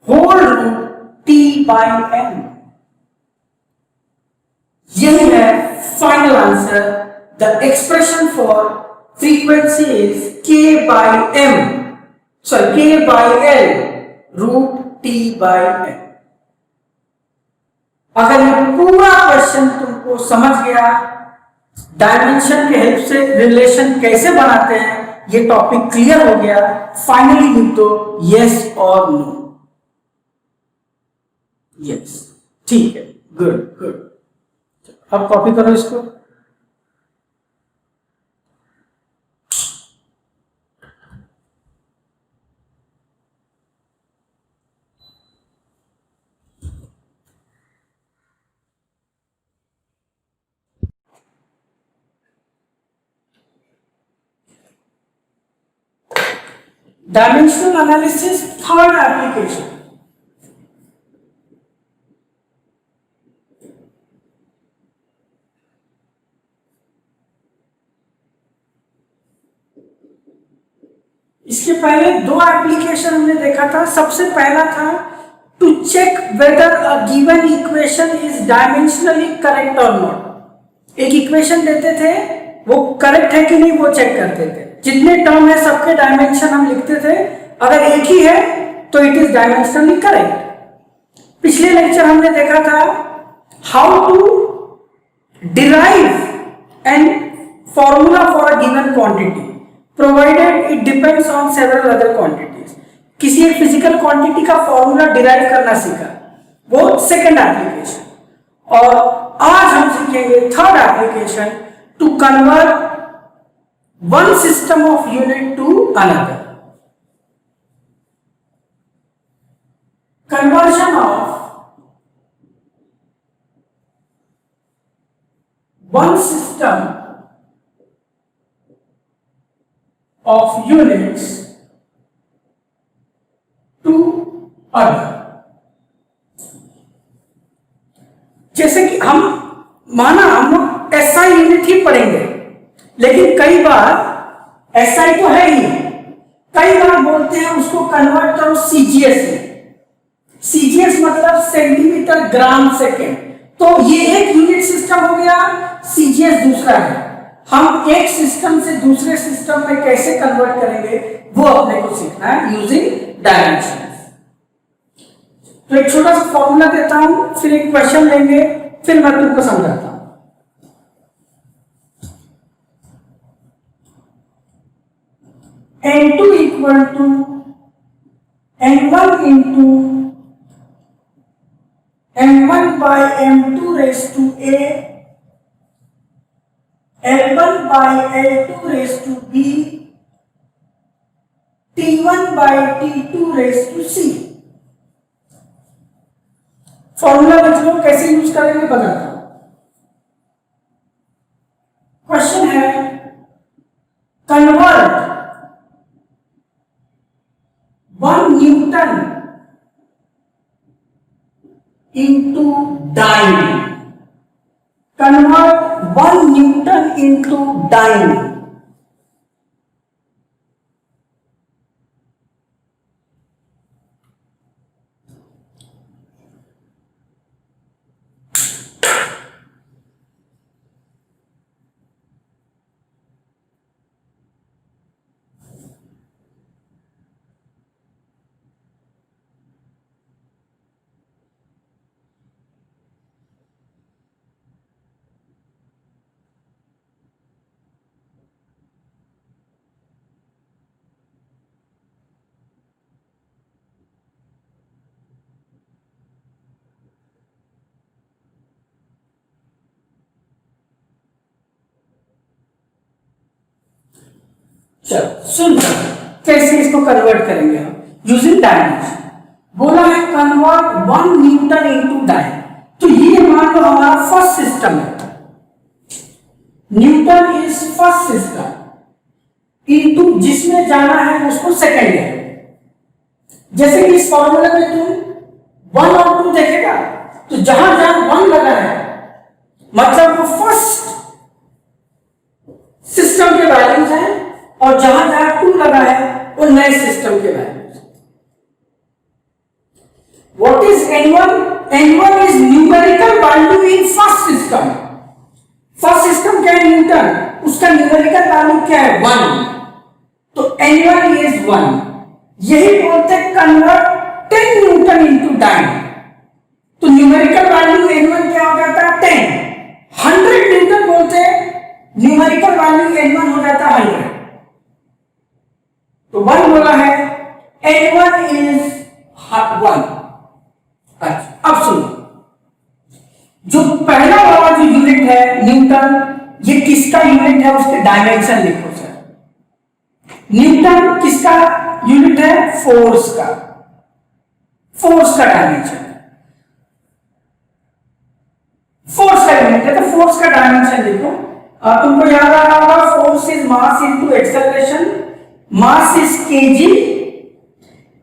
whole √t by m। यही है final answer. The expression for frequency is k by m, sorry k by l √t by m। अगर ये पूरा क्वेश्चन तुमको समझ गया, डायमेंशन के हेल्प से रिलेशन कैसे बनाते हैं, ये टॉपिक क्लियर हो गया, फाइनली लिख दो यस और नो। यस, ठीक है, गुड गुड। अब कॉपी करो इसको। Dimensional analysis, third application. इसके पहले दो एप्लीकेशन हमने देखा था। सबसे पहला था to check whether a given equation is dimensionally correct और नॉट। एक इक्वेशन देते थे, वो करेक्ट है कि नहीं वो चेक करते थे। जितने टर्म है सबके डायमेंशन हम लिखते थे, अगर एक ही है तो इट इज डायमेंशनली करेक्ट। पिछले लेक्चर हमने देखा था how to derive an formula for a given quantity. Provided it depends on several other quantities. किसी एक फिजिकल क्वांटिटी का फॉर्मूला डिराइव करना सीखा, वो सेकंड एप्लीकेशन। और आज हम सीखेंगे third application, to convert one system of unit to another. Conversion of one system of units to other। जैसे कि हम माना हम लोग एसआई यूनिट ही पढ़ेंगे, लेकिन कई बार एसआई तो है ही, कई बार बोलते हैं उसको कन्वर्ट करो सीजीएस में। सीजीएस मतलब सेंटीमीटर ग्राम सेकेंड। तो ये एक यूनिट सिस्टम हो गया, सीजीएस दूसरा है। हम एक सिस्टम से दूसरे सिस्टम में कैसे कन्वर्ट करेंगे वो अपने को सीखना है यूजिंग डायमेंशंस। तो एक छोटा सा फॉर्मूला देता हूं, फिर एक क्वेश्चन लेंगे, फिर मैं तुमको समझाता हूं। N2 equal to N1 into M1 by M2 raised to A, L1 by L2 raised to B, T1 by T2 raised to C। Formula लिख लो, कैसे यूज करेंगे बताता हूं। क्वेश्चन है convert 1 Newton into dyne। Convert 1 Newton into dyne। चलो सुन, कैसे इसको convert करेंगे हम यूजिंग डायमेंशन। बोला है कन्वर्ट 1 न्यूटन इनटू डायन। तो ये मान लो हमारा फर्स्ट सिस्टम है, Newton is first system into जिसमें जाना है उसको सेकंड है। जैसे कि इस फॉर्मूले में तुम 1 और 2 देखेगा तो जहां जहां 1 लगा है मतलब वो फर्स्ट सिस्टम के वैल्यूज हैं, और जहां जहां 2 लगा है वो नए सिस्टम के values. What is N1? N1 is numerical value in first system. First system क्या है? न्यूटन, उसका न्यूमेरिकल वैल्यू क्या है? 1। तो N1 इज 1। यही बोलते हैं कन्वर्ट 10 न्यूटन इनटू डायन। तो न्यूमेरिकल वैल्यू N1 क्या हो जाता है? 10। 100 न्यूटन बोलते हैं, न्यूमेरिकल वैल्यू N1 हो जाता है 100। तो 1 बोला है, N1 इज 1। अच्छा अब सुनो, जो पहला वाला जो यूनिट है न्यूटन, ये किसका यूनिट है? उसके डायमेंशन लिखो सर। न्यूटन किसका यूनिट है? फोर्स का। फोर्स का डायमेंशन, फोर्स का यूनिट है, तो फोर्स का डायमेंशन लिखो। तुमको याद आ रहा होगा, force is mass into acceleration. Mass is KG,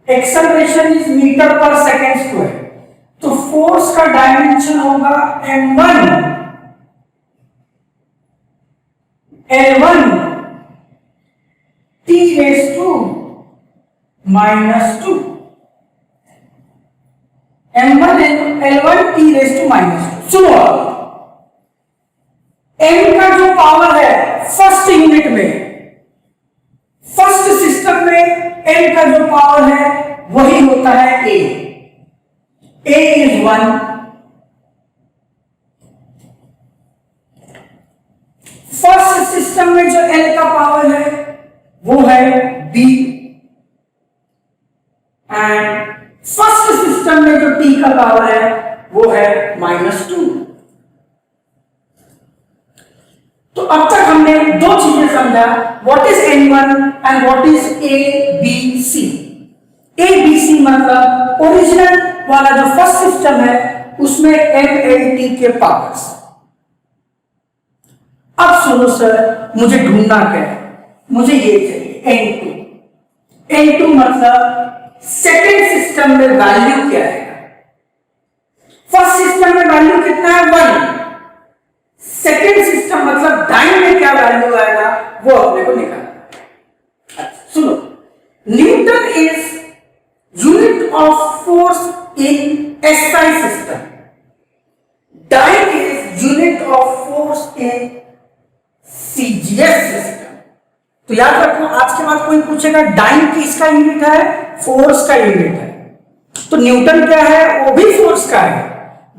acceleration is metre per second square. तो फोर्स का डायमेंशन होगा m1 L1 t raised to -2। m1 L1 t raised to -2। सुनो, m का जो पावर है फर्स्ट यूनिट में, फर्स्ट सिस्टम में m का जो पावर है वही होता है a। a is 1। First system में जो L का पावर है वो b एंड फर्स्ट सिस्टम में जो t का पावर है वो है -2। तो अब तक हमने दो चीजें समझा, what is n1 and what is abc। abc मतलब ओरिजिनल वाला जो फर्स्ट सिस्टम है उसमें mlt के पावर्स। अब सुनो सर, मुझे ढूंढना क्या है, मुझे ये चाहिए n2। n2 मतलब सेकेंड सिस्टम में वैल्यू क्या है। फर्स्ट सिस्टम में वैल्यू कितना है 1, सेकेंड सिस्टम मतलब दाईं में क्या वैल्यू आएगा वो अपने को निकालना है। सुनो, Newton is unit of force in SI system, dyne is unit of force in CGS system. तो याद रखो, आज के बाद कोई पूछेगा डाइन किसका यूनिट है, फोर्स का यूनिट है। तो न्यूटन क्या है, वो भी फोर्स का है,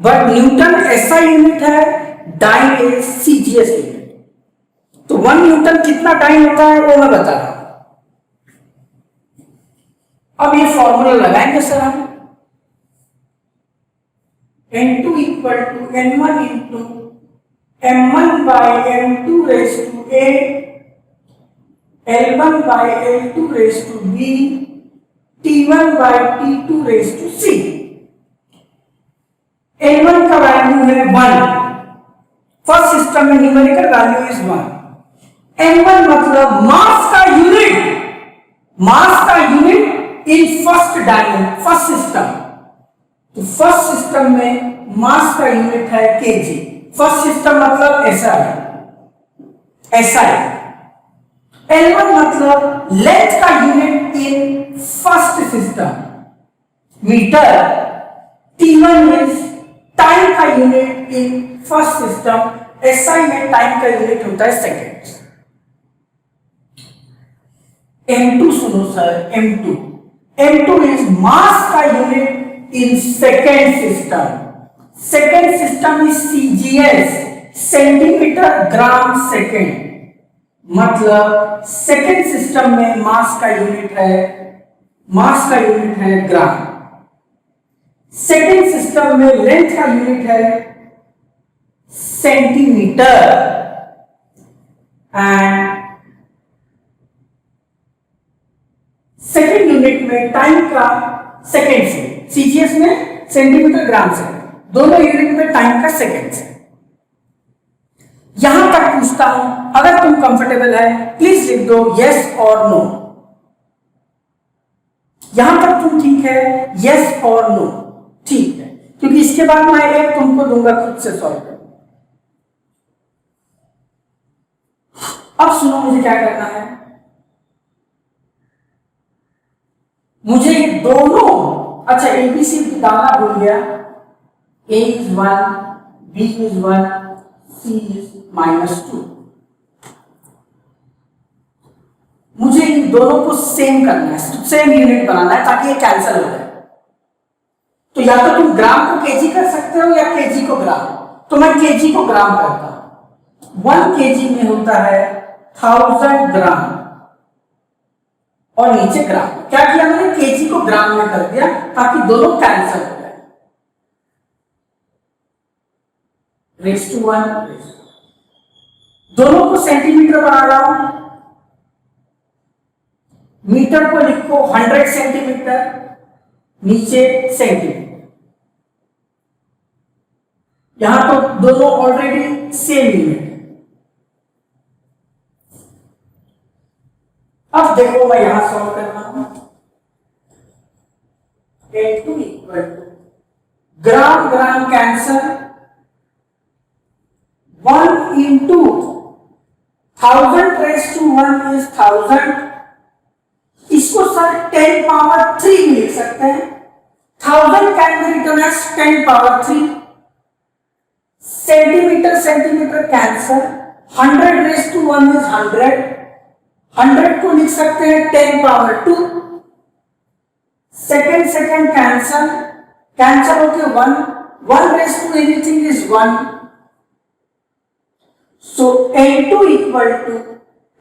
बट न्यूटन ऐसा यूनिट है, डाइन इज सीजीएस यूनिट। तो 1 न्यूटन कितना डाइन होता है वो मैं बता रहा हूं। अब ये फॉर्मूला लगाएंगे सर हम, n2 equal to n1 into m1 by m2 raise to a, L1 by L2 raise to b, T1 by T2 raise to c। L1 का वैल्यू है 1, फर्स्ट सिस्टम में न्यूमेरिकल वैल्यू इज 1। m1 मतलब mass का unit, mass का unit in first dimension, first system. तो first system में mass का unit है kg। फर्स्ट सिस्टम मतलब SI। L1 मतलब लेंथ का unit in first system, metre. T1 is time का unit in first system, SI में टाइम का यूनिट होता है सेकेंड। m2 सुनो सर, m2 इज मास का unit in second system. Second system is CGS, centimetre gram second. मतलब second system में mass का यूनिट है ग्राम। सेकेंड सिस्टम में लेंथ का यूनिट है सेंटीमीटर एंड सेकेंड यूनिट में टाइम का सेकेंड से, सीजीएस में सेंटीमीटर ग्राम से, दोनों यूनिट में टाइम का सेकेंड से। यहां तक पूछता हूं, अगर तुम कंफर्टेबल है प्लीज लिख दो यस और नो। यहां तक तुम ठीक है, यस और नो ठीक है, क्योंकि इसके बाद मैं एक तुमको दूंगा खुद से सॉल्व कर। अब सुनो मुझे क्या करना है, मुझे ये दोनों, अच्छा एबीसी डालना भूल गया, A is 1, B is 1, C is -2। मुझे इन दोनों को सेम करना है, सेम यूनिट बनाना है ताकि ये कैंसिल हो जाए। तो या तो तुम ग्राम को केजी कर सकते हो या केजी को ग्राम। तो मैं केजी को ग्राम करता हूं। 1 केजी में होता है 1000 ग्राम और नीचे ग्राम। क्या किया मैंने, केजी को ग्राम में कर दिया ताकि दोनों कैंसिल हो जाए। रेज़ टू 1, दोनों को सेंटीमीटर बना रहा हूं। मीटर को लिखो 100 सेंटीमीटर, नीचे सेंटीमीटर। यहां तो दोनों ऑलरेडी सेम यूनिट। अब देखो मैं यहां सॉल्व कर रहा हूं। n2 equal to gram gram cancel, 1 into 1000 raise to 1 is 1000। इसको सर 10 पावर 3 भी लिख सकते हैं। 1000 can be written as 10 power 3। Centimetre centimetre cancel, 100 raise to 1 is 100। 100 को लिख सकते हैं 10 पावर 2। सेकेंड सेकेंड कैंसर होके 1 raise to anything is 1। So n2 equal to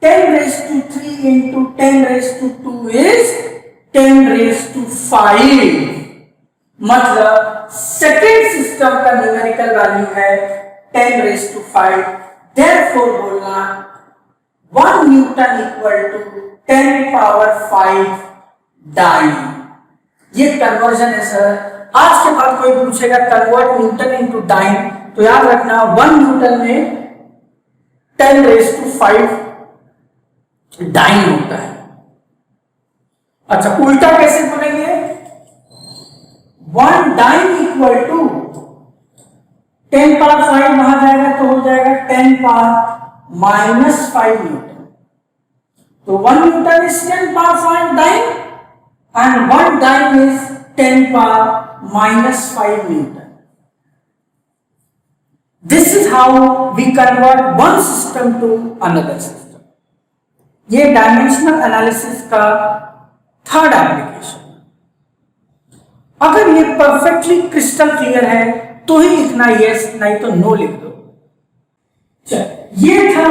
10 raised to 3 into 10 raised to 2 is 10 raised to 5। मतलब second system का numerical value है 10 raised to 5। Therefore बोलना 1 Newton equal to 10 power 5 dyne. ये conversion है sir. आज के बाद कोई पूछेगा कन्वर्ट न्यूटन इनटू डाइन, तो याद रखना 1 न्यूटन में 10 raised to 5 डाइन होता है। अच्छा, उल्टा कैसे बोलेंगे? 1 डाइन इक्वल टू 10 पावर 5 वहां जाएगा तो हो जाएगा 10 पावर माइनस 5 न्यूटन। तो 1 Newton is 10 power 5 dyne and 1 dyne is 10 power minus 5 Newton. This is how we convert one system to another system. ये डायमेंशनल एनालिसिस का थर्ड एप्लीकेशन। अगर ये परफेक्टली क्रिस्टल क्लियर है तो ही लिखना यस, नहीं तो नो लिख दो। ये था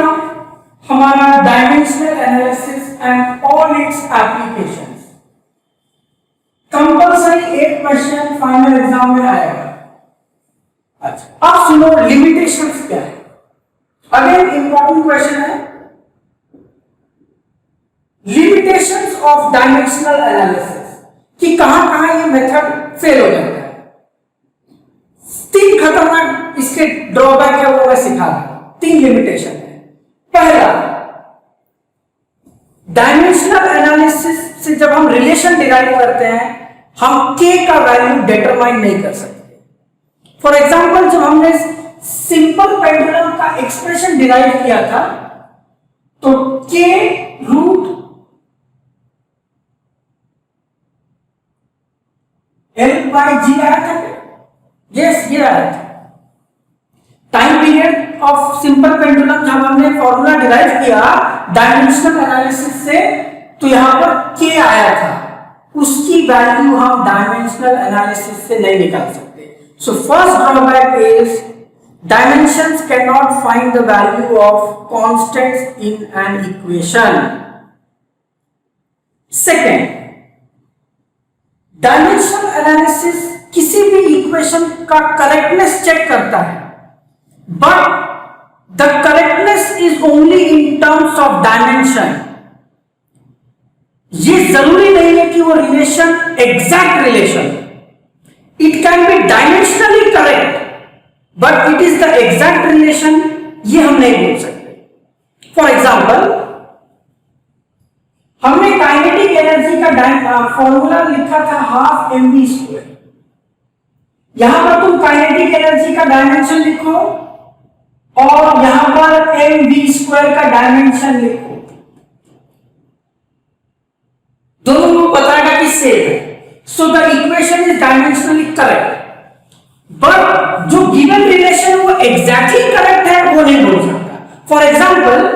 हमारा dimensional analysis and all its application. Compulsory एक क्वेश्चन फाइनल एग्जाम में आएगा। अच्छा, अब सुनो लिमिटेशंस क्या है। अगेन इंपॉर्टेंट क्वेश्चन है, लिमिटेशंस ऑफ डायमेंशनल एनालिसिस, कि कहां ये मेथड फेल हो जाता है। 3 खतरनाक इसके ड्रॉबैक है वो मैं सिखा रहा हूं। 3 लिमिटेशन है। पहला, डायमेंशनल एनालिसिस से जब हम रिलेशन डिराइव करते हैं हम k का वैल्यू डिटरमाइन नहीं कर सकते। फॉर एग्जांपल, जब हमने सिंपल पेंडुलम का एक्सप्रेशन डिराइव किया था तो k रूट l बाई जी आया था। यस, ये आया था। Time period of simple pendulum जब हमने फॉर्मूला डिराइव किया डायमेंशनल एनालिसिस से तो यहां पर k आया था, उसकी वैल्यू हम डायमेंशनल एनालिसिस से नहीं निकाल सकते। So first drawback is dimensions can not find the value of constants in an equation. Second, dimensional analysis किसी भी इक्वेशन का करेक्टनेस चेक करता है, but the correctness is only in terms of dimension. ये जरूरी नहीं है कि वो relation exact relation, it can be dimensionally correct but it is the exact relation, ये हम नहीं बोल सकते। फॉर एग्जाम्पल, हमने काइनेटिक एनर्जी का फॉर्मूला लिखा था हाफ mv²। यहां पर तुम काइनेटिक एनर्जी का डायमेंशन लिखो और यहां पर mv² का डायमेंशन लिखो, दोनों को बताएगा कि सेम है। So the equation is dimensionally correct, but जो गिवन रिलेशन वो एग्जैक्टली करेक्ट है वो नहीं बोल सकता। फॉर एग्जांपल,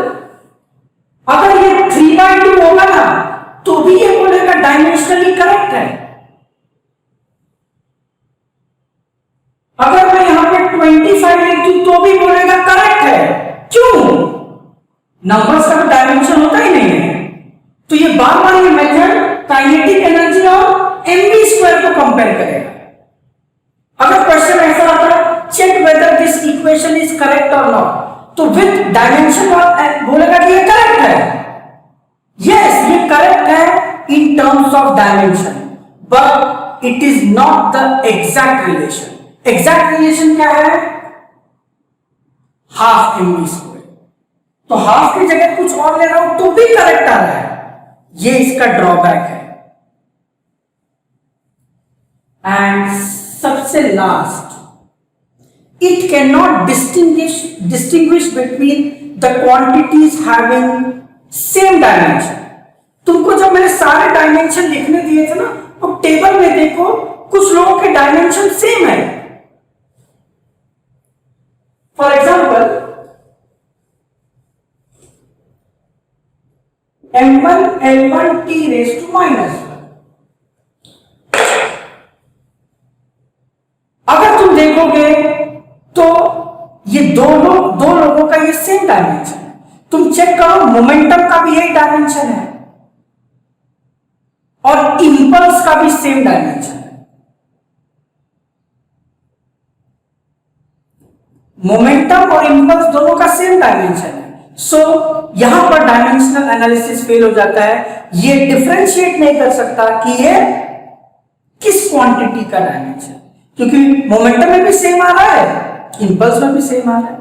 अगर ये 3/2 होगा ना तो भी ये बोलेगा डायमेंशनली करेक्ट है। अगर मैं यहां पे 25 लिख दूं तो भी बोलेगा करेक्ट है। क्यों? नंबर्स का डायमेंशन होता ही नहीं है। तो ये बार बार ये मेथड काइनेटिक एनर्जी और mv² को कंपेयर करेगा। अगर क्वेश्चन ऐसा आता है check whether this equation is correct और नॉट, तो विद डायमेंशन बोलेगा कि ये करेक्ट है। यस, ये करेक्ट है in terms of dimension, but it is not the exact relation. Exact relation क्या है? Half mv²। तो हाफ की जगह कुछ और ले रहा हूं तो भी करेक्ट आ रहा है, ये इसका ड्रॉबैक है। एंड सबसे last, it can not distinguish between the quantities having same dimension. तुमको जब मैंने सारे डायमेंशन लिखने दिए थे ना, तो टेबल में देखो कुछ लोगों के डायमेंशन सेम है। For example, m1 l1 t raised to -1। अगर तुम देखोगे तो ये दो लोगों का ये सेम डायमेंशन है। तुम चेक करो, मोमेंटम का भी यही डायमेंशन है और इंपल्स का भी सेम डायमेंशन है। मोमेंटम और इंपल्स दोनों का सेम डायमेंशन है। सो यहां पर डायमेंशनल एनालिसिस फेल हो जाता है। ये डिफरेंशिएट नहीं कर सकता कि ये किस क्वांटिटी का डायमेंशन, क्योंकि मोमेंटम में भी सेम आ रहा है, इंपल्स में भी सेम आ रहा है।